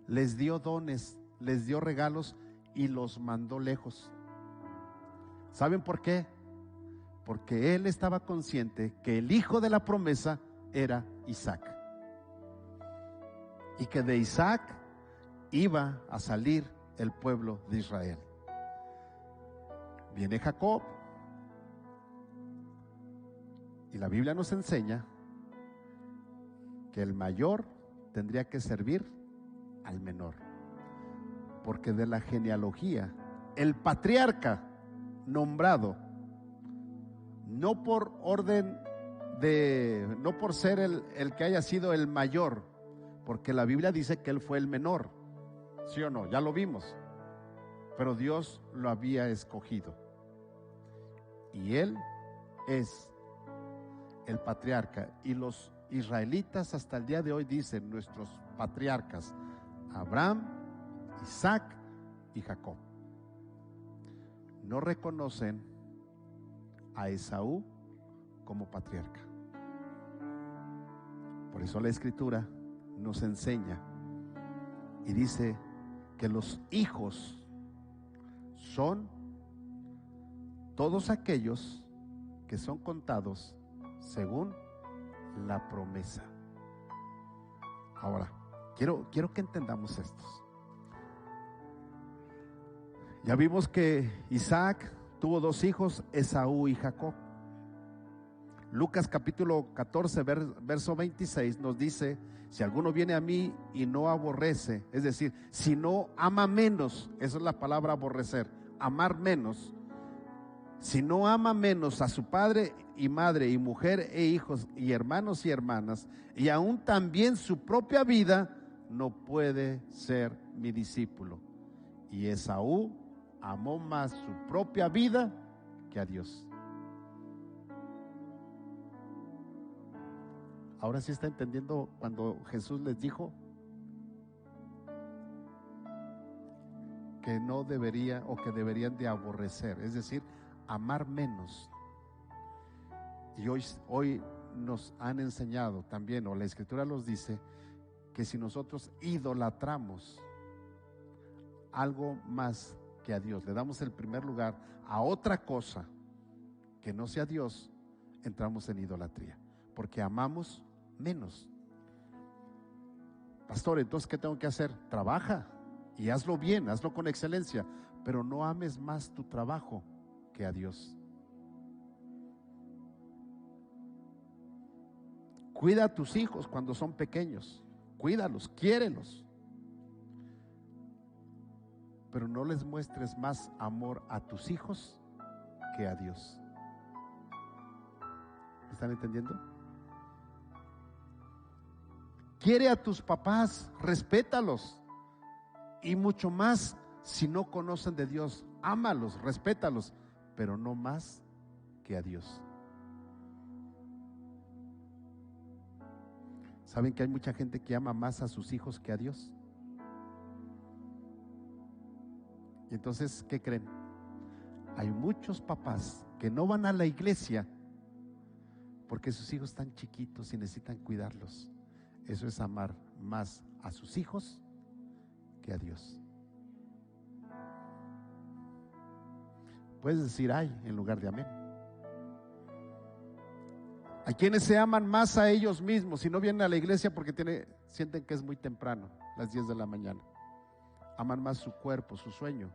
les dio dones, les dio regalos y los mandó lejos. ¿Saben por qué? porque él estaba consciente que el hijo de la promesa era Isaac, y que de Isaac iba a salir el pueblo de Israel. Viene Jacob, y la Biblia nos enseña que el mayor tendría que servir al menor, porque de la genealogía, el patriarca nombrado, no por orden no por ser el que haya sido el mayor, porque la Biblia dice que él fue el menor, ¿sí o no? Ya lo vimos, pero Dios lo había escogido, y él es el patriarca. Y los israelitas hasta el día de hoy dicen, nuestros patriarcas, Abraham, Isaac y Jacob, no reconocen a Esaú como patriarca. Por eso la Escritura nos enseña y dice que los hijos son todos aquellos que son contados según la promesa. Ahora, quiero que entendamos esto. Ya vimos que Isaac tuvo dos hijos, Esaú y Jacob. Lucas capítulo 14, verso 26 nos dice: si alguno viene a mí y no aborrece, es decir, si no ama menos, esa es la palabra aborrecer, amar menos. Si no ama menos a su padre y madre y mujer e hijos y hermanos y hermanas, y aún también su propia vida, no puede ser mi discípulo. Y Esaú amó más su propia vida que a Dios. Ahora sí está entendiendo cuando Jesús les dijo que no debería o que deberían de aborrecer, es decir, amar menos. Y hoy nos han enseñado también, o la Escritura nos dice, que si nosotros idolatramos algo más que a Dios, le damos el primer lugar a otra cosa que no sea Dios, entramos en idolatría, porque amamos menos. Pastor, entonces ¿qué tengo que hacer? Trabaja y hazlo bien, hazlo con excelencia, pero no ames más tu trabajo que a Dios. Cuida a tus hijos cuando son pequeños, cuídalos, quiérelos, pero no les muestres más amor a tus hijos que a Dios. ¿Están entendiendo? Quiere a tus papás, respétalos, y mucho más si no conocen de Dios, ámalos, respétalos, pero no más que a Dios. ¿Saben que hay mucha gente que ama más a sus hijos que a Dios? Y entonces, ¿qué creen? Hay muchos papás que no van a la iglesia porque sus hijos están chiquitos y necesitan cuidarlos. Eso es amar más a sus hijos que a Dios. Puedes decir ay en lugar de amén. Hay quienes se aman más a ellos mismos y no vienen a la iglesia porque sienten que es muy temprano, las 10 de la mañana. Aman más su cuerpo, su sueño,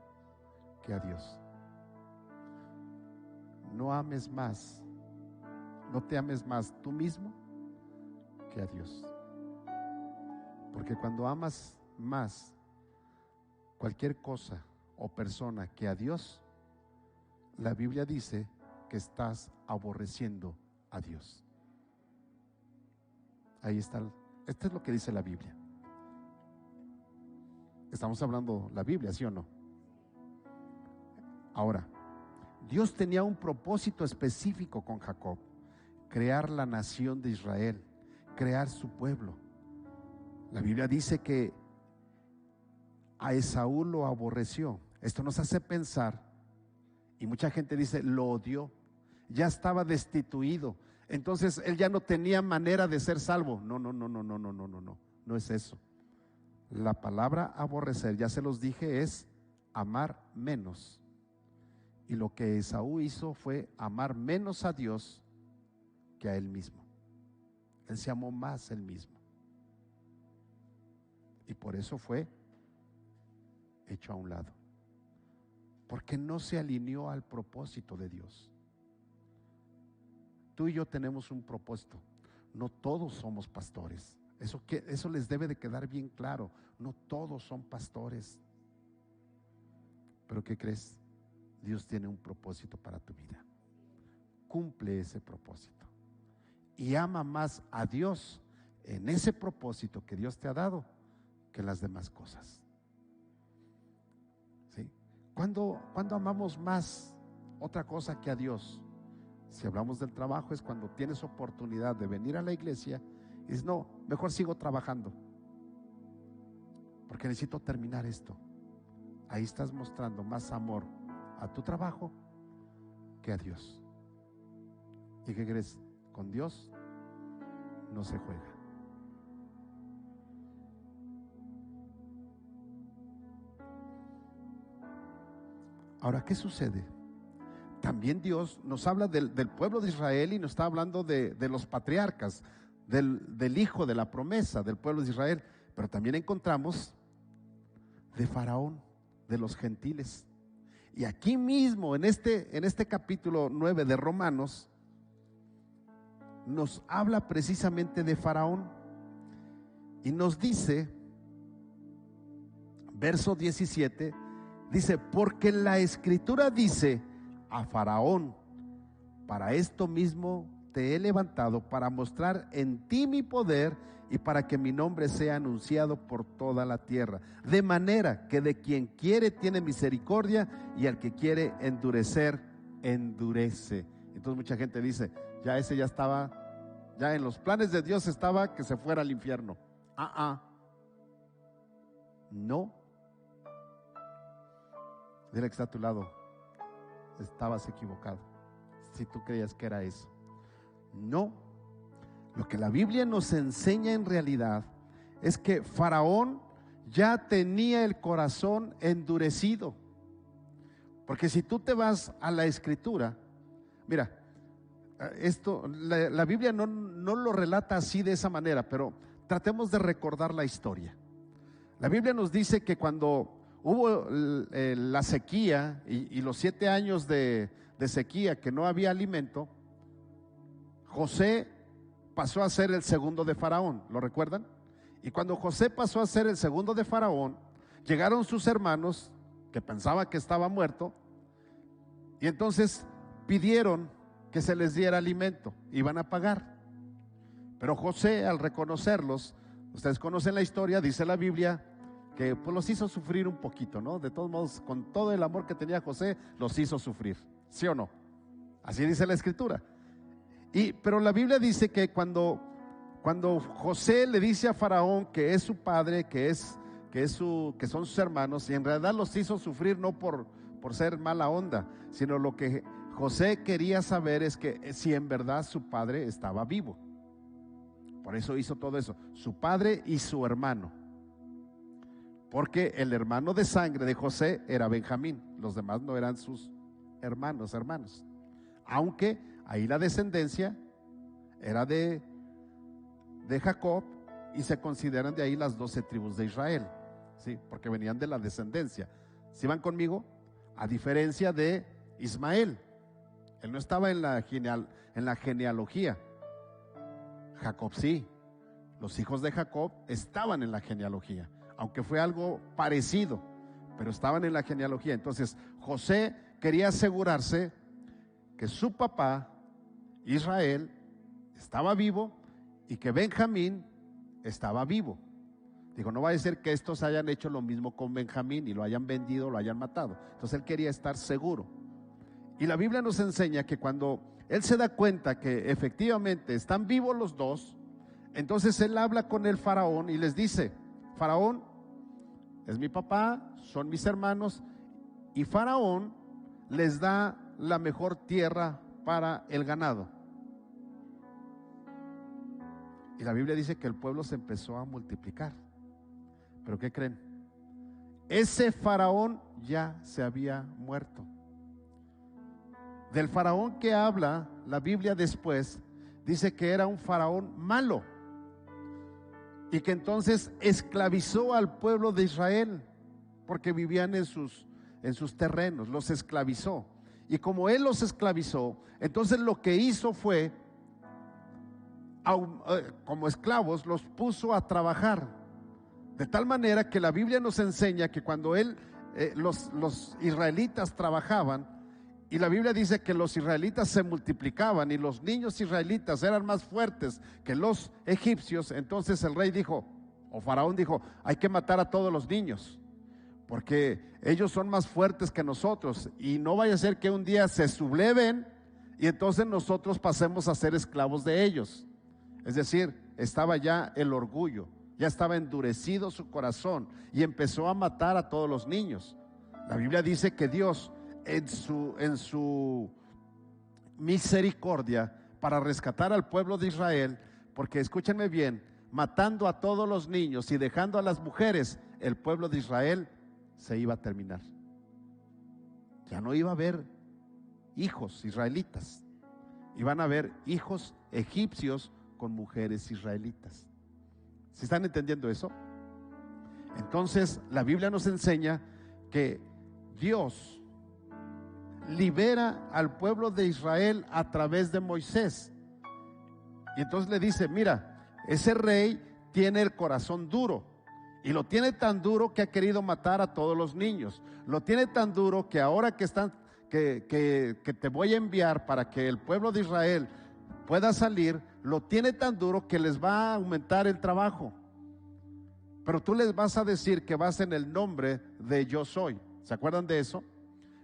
que a Dios. No ames más, no te ames más tú mismo que a Dios. Porque cuando amas más cualquier cosa o persona que a Dios, la Biblia dice que estás aborreciendo a Dios. Ahí está, esto es lo que dice la Biblia. Estamos hablando la Biblia, ¿sí o no? Ahora, Dios tenía un propósito específico con Jacob: crear la nación de Israel, crear su pueblo. La Biblia dice que a Esaú lo aborreció. Esto nos hace pensar, y mucha gente dice, lo odió, ya estaba destituido, entonces él ya no tenía manera de ser salvo. No es eso. La palabra aborrecer, ya se los dije, es amar menos. Y lo que Esaú hizo fue amar menos a Dios que a él mismo. Él se amó más él mismo. Y por eso fue hecho a un lado. Porque no se alineó al propósito de Dios. Tú y yo tenemos un propósito. No todos somos pastores. Eso les debe de quedar bien claro. No todos son pastores. Pero ¿qué crees? Dios tiene un propósito para tu vida. Cumple ese propósito. Y ama más a Dios en ese propósito que Dios te ha dado que las demás cosas. ¿Sí? ¿Cuándo amamos más otra cosa que a Dios? Si hablamos del trabajo, es cuando tienes oportunidad de venir a la iglesia y dices, no, mejor sigo trabajando porque necesito terminar esto. Ahí estás mostrando más amor a tu trabajo que a Dios. ¿Y qué crees? Con Dios no se juega. Ahora, ¿qué sucede? También Dios nos habla del pueblo de Israel y nos está hablando de los patriarcas, del hijo de la promesa del pueblo de Israel, pero también encontramos de Faraón, de los gentiles. Y aquí mismo en este capítulo 9 de Romanos nos habla precisamente de Faraón y nos dice, verso 17, dice, porque la escritura dice a Faraón, para esto mismo te he levantado, para mostrar en ti mi poder y para que mi nombre sea anunciado por toda la tierra, de manera que de quien quiere tiene misericordia y al que quiere endurecer, endurece. Entonces mucha gente dice, ya ese ya estaba, ya en los planes de Dios estaba que se fuera al infierno. No. Dile que está a tu lado, estabas equivocado si tú creías que era eso. No, lo que la Biblia nos enseña en realidad es que Faraón ya tenía el corazón endurecido. Porque si tú te vas a la escritura, mira, esto, la Biblia no lo relata así de esa manera, pero tratemos de recordar la historia. La Biblia nos dice que cuando hubo la sequía y los 7 años de sequía que no había alimento, José pasó a ser el segundo de Faraón, ¿lo recuerdan? Y cuando José pasó a ser el segundo de Faraón, llegaron sus hermanos que pensaban que estaba muerto y entonces pidieron que se les diera alimento, iban a pagar. Pero José, al reconocerlos, ustedes conocen la historia, dice la Biblia que pues los hizo sufrir un poquito, ¿no? De todos modos, con todo el amor que tenía José, los hizo sufrir, ¿sí o no? Así dice la escritura. Pero la Biblia dice que cuando José le dice a Faraón que es su padre, que son sus hermanos, y en realidad los hizo sufrir no por ser mala onda, sino lo que José quería saber es que si en verdad su padre estaba vivo. Por eso hizo todo eso, su padre y su hermano. Porque el hermano de sangre de José era Benjamín, los demás no eran sus hermanos. Aunque ahí la descendencia era de Jacob y se consideran de ahí las 12 tribus de Israel, ¿sí? Porque venían de la descendencia. ¿Sí van conmigo? A diferencia de Ismael, él no estaba en la genealogía. Jacob sí, los hijos de Jacob estaban en la genealogía, aunque fue algo parecido, pero estaban en la genealogía. Entonces José quería asegurarse que su papá Israel estaba vivo y que Benjamín estaba vivo. Digo, no va a decir que estos hayan hecho lo mismo con Benjamín y lo hayan vendido, lo hayan matado. Entonces él quería estar seguro. Y la Biblia nos enseña que cuando él se da cuenta que efectivamente están vivos los dos, entonces él habla con el faraón y les dice, Faraón es mi papá, son mis hermanos, y Faraón les da la mejor tierra para el ganado. Y la Biblia dice que el pueblo se empezó a multiplicar. ¿Pero qué creen? Ese faraón ya se había muerto. Del faraón que habla la Biblia después, dice que era un faraón malo y que entonces esclavizó al pueblo de Israel porque vivían en sus terrenos, los esclavizó. Y como él los esclavizó, entonces lo que hizo fue, como esclavos, los puso a trabajar. De tal manera que la Biblia nos enseña que cuando los israelitas trabajaban, y la Biblia dice que los israelitas se multiplicaban y los niños israelitas eran más fuertes que los egipcios, entonces el rey dijo, o faraón dijo, hay que matar a todos los niños, porque ellos son más fuertes que nosotros, y no vaya a ser que un día se subleven y entonces nosotros pasemos a ser esclavos de ellos. Es decir, estaba ya el orgullo, ya estaba endurecido su corazón y empezó a matar a todos los niños. La Biblia dice que Dios en su misericordia para rescatar al pueblo de Israel, porque escúchenme bien, matando a todos los niños y dejando a las mujeres, el pueblo de Israel se iba a terminar. Ya no iba a haber hijos israelitas, iban a haber hijos egipcios con mujeres israelitas. ¿Sí están entendiendo eso? Entonces la Biblia nos enseña que Dios libera al pueblo de Israel a través de Moisés. Y entonces le dice, mira, ese rey tiene el corazón duro, y lo tiene tan duro que ha querido matar a todos los niños. Lo tiene tan duro que ahora que te voy a enviar para que el pueblo de Israel pueda salir, lo tiene tan duro que les va a aumentar el trabajo. Pero tú les vas a decir que vas en el nombre de yo soy. ¿Se acuerdan de eso?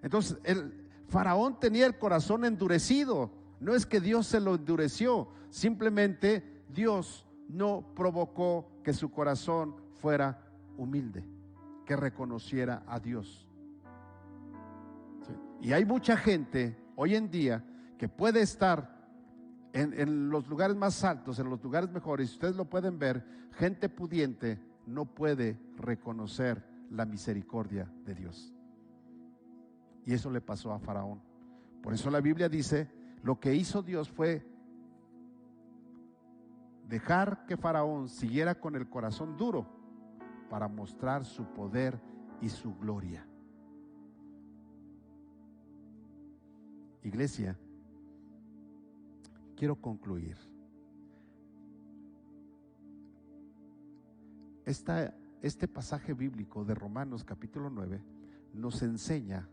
Entonces el faraón tenía el corazón endurecido. No es que Dios se lo endureció, simplemente Dios no provocó que su corazón fuera humilde, que reconociera a Dios. ¿Sí? Y hay mucha gente hoy en día que puede estar en los lugares más altos, en los lugares mejores, ustedes lo pueden ver, gente pudiente no puede reconocer la misericordia de Dios. Y eso le pasó a Faraón. Por eso la Biblia dice, lo que hizo Dios fue dejar que Faraón siguiera con el corazón duro para mostrar su poder y su gloria. Iglesia, quiero concluir. Este pasaje bíblico de Romanos capítulo 9 nos enseña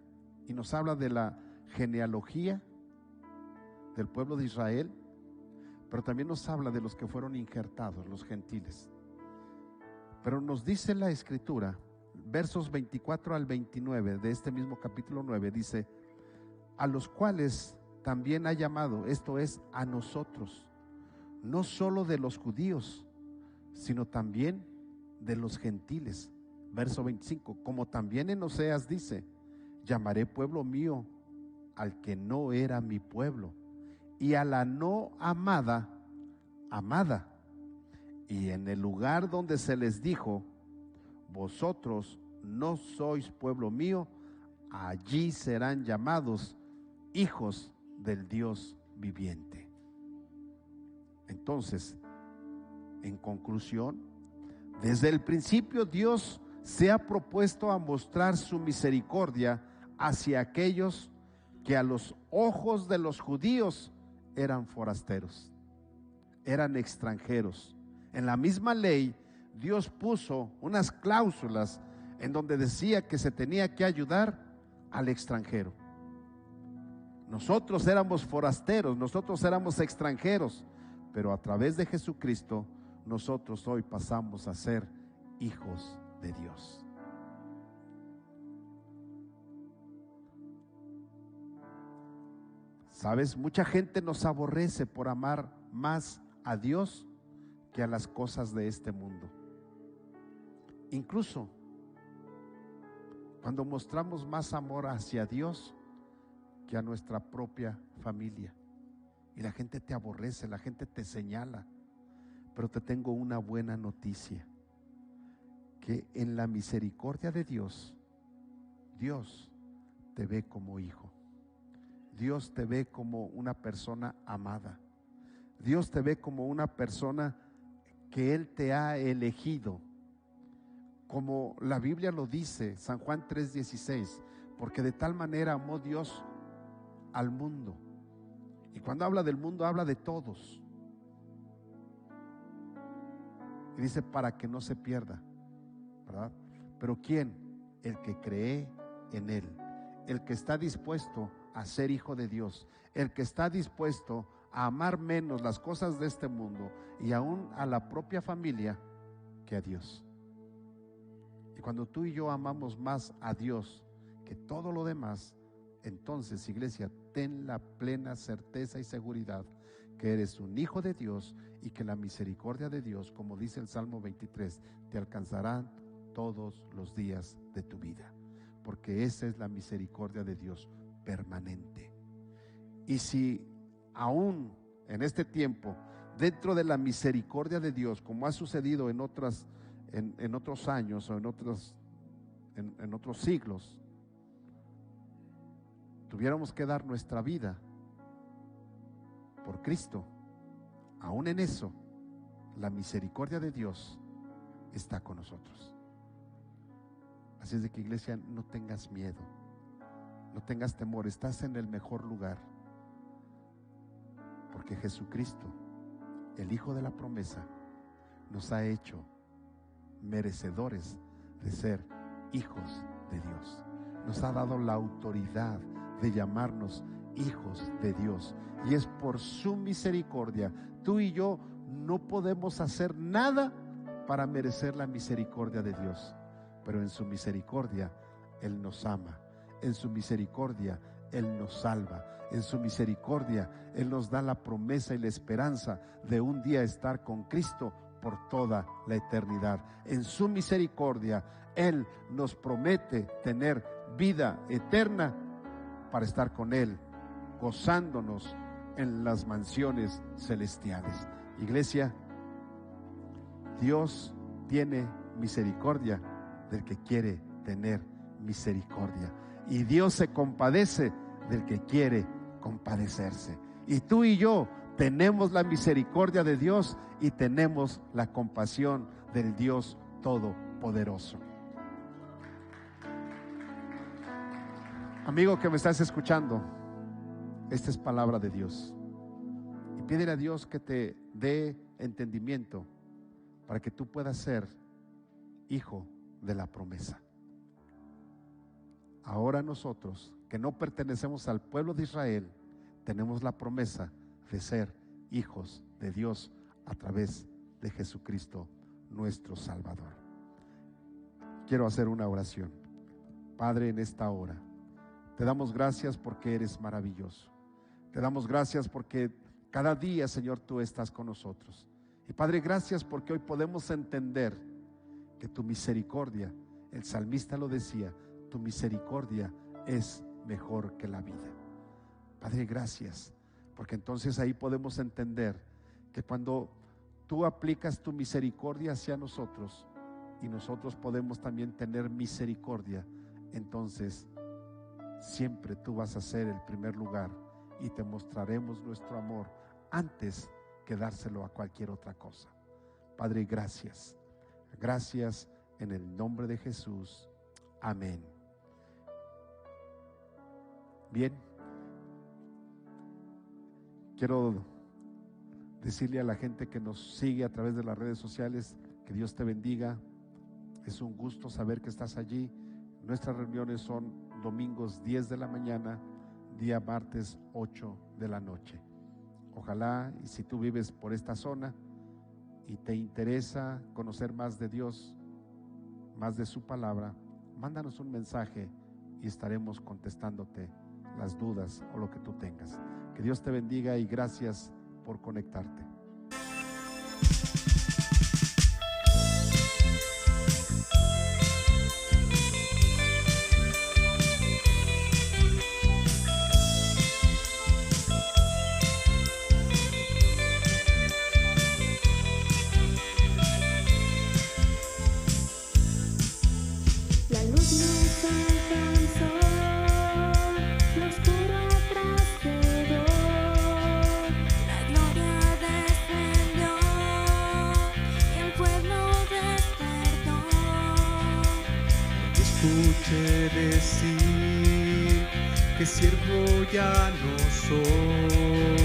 y nos habla de la genealogía del pueblo de Israel, pero también nos habla de los que fueron injertados, los gentiles. Pero nos dice la Escritura, versos 24 al 29 de este mismo capítulo 9, dice, a los cuales también ha llamado, esto es, a nosotros, no solo de los judíos, sino también de los gentiles. Verso 25, como también en Oseas dice, llamaré pueblo mío al que no era mi pueblo, y a la no amada, amada. Y en el lugar donde se les dijo, vosotros no sois pueblo mío, allí serán llamados hijos del Dios viviente. Entonces, en conclusión, desde el principio Dios se ha propuesto a mostrar su misericordia hacia aquellos que a los ojos de los judíos eran forasteros, eran extranjeros. En la misma ley, Dios puso unas cláusulas en donde decía que se tenía que ayudar al extranjero. Nosotros éramos forasteros, nosotros éramos extranjeros, pero a través de Jesucristo, nosotros hoy pasamos a ser hijos de Dios. ¿Sabes? Mucha gente nos aborrece por amar más a Dios que a las cosas de este mundo. Incluso cuando mostramos más amor hacia Dios que a nuestra propia familia. Y la gente te aborrece, la gente te señala. Pero te tengo una buena noticia, que en la misericordia de Dios, Dios te ve como hijo. Dios te ve como una persona amada. Dios te ve como una persona que Él te ha elegido. Como la Biblia lo dice, San Juan 3:16, porque de tal manera amó Dios al mundo. Y cuando habla del mundo, habla de todos. Y dice para que no se pierda, ¿verdad? Pero ¿quién? El que cree en Él, el que está dispuesto a ser hijo de Dios, el que está dispuesto a amar menos las cosas de este mundo y aún a la propia familia que a Dios. Y cuando tú y yo amamos más a Dios que todo lo demás, entonces, iglesia, ten la plena certeza y seguridad que eres un hijo de Dios y que la misericordia de Dios, como dice el Salmo 23, te alcanzará todos los días de tu vida, porque esa es la misericordia de Dios permanente. Y si aún en este tiempo, dentro de la misericordia de Dios, como ha sucedido en otros años o en otros siglos, tuviéramos que dar nuestra vida por Cristo, aún en eso, la misericordia de Dios está con nosotros. Así es de que, iglesia, no tengas miedo, no tengas temor, estás en el mejor lugar, porque Jesucristo, el Hijo de la promesa, nos ha hecho merecedores de ser hijos de Dios. Nos ha dado la autoridad de llamarnos hijos de Dios, y es por su misericordia. Tú y yo no podemos hacer nada para merecer la misericordia de Dios, pero en su misericordia Él nos ama, en su misericordia Él nos salva, en su misericordia Él nos da la promesa y la esperanza de un día estar con Cristo por toda la eternidad. En su misericordia Él nos promete tener vida eterna para estar con Él, gozándonos en las mansiones celestiales. Iglesia, Dios tiene misericordia del que quiere tener misericordia, y Dios se compadece del que quiere compadecerse. Y tú y yo tenemos la misericordia de Dios y tenemos la compasión del Dios Todopoderoso. Amigo que me estás escuchando, esta es palabra de Dios, y pídele a Dios que te dé entendimiento para que tú puedas ser hijo de la promesa. Ahora nosotros, que no pertenecemos al pueblo de Israel, tenemos la promesa de ser hijos de Dios a través de Jesucristo, nuestro Salvador. Quiero hacer una oración. Padre, en esta hora te damos gracias porque eres maravilloso. Te damos gracias porque cada día, Señor, tú estás con nosotros. Y Padre, gracias porque hoy podemos entender que tu misericordia, el salmista lo decía, tu misericordia es mejor que la vida. Padre, gracias, porque entonces ahí podemos entender que cuando tú aplicas tu misericordia hacia nosotros y nosotros podemos también tener misericordia, entonces siempre tú vas a ser el primer lugar y te mostraremos nuestro amor antes que dárselo a cualquier otra cosa. Padre, gracias. Gracias en el nombre de Jesús. Amén. Bien, quiero decirle a la gente que nos sigue a través de las redes sociales que Dios te bendiga. Es un gusto saber que estás allí. Nuestras reuniones son domingos 10 de la mañana, día martes 8 de la noche. Ojalá, y si tú vives por esta zona y te interesa conocer más de Dios, más de su palabra, mándanos un mensaje y estaremos contestándote las dudas o lo que tú tengas. Que Dios te bendiga y gracias por conectarte. La luz nos alcanzó, lo oscuro atrás decir que siervo ya no soy.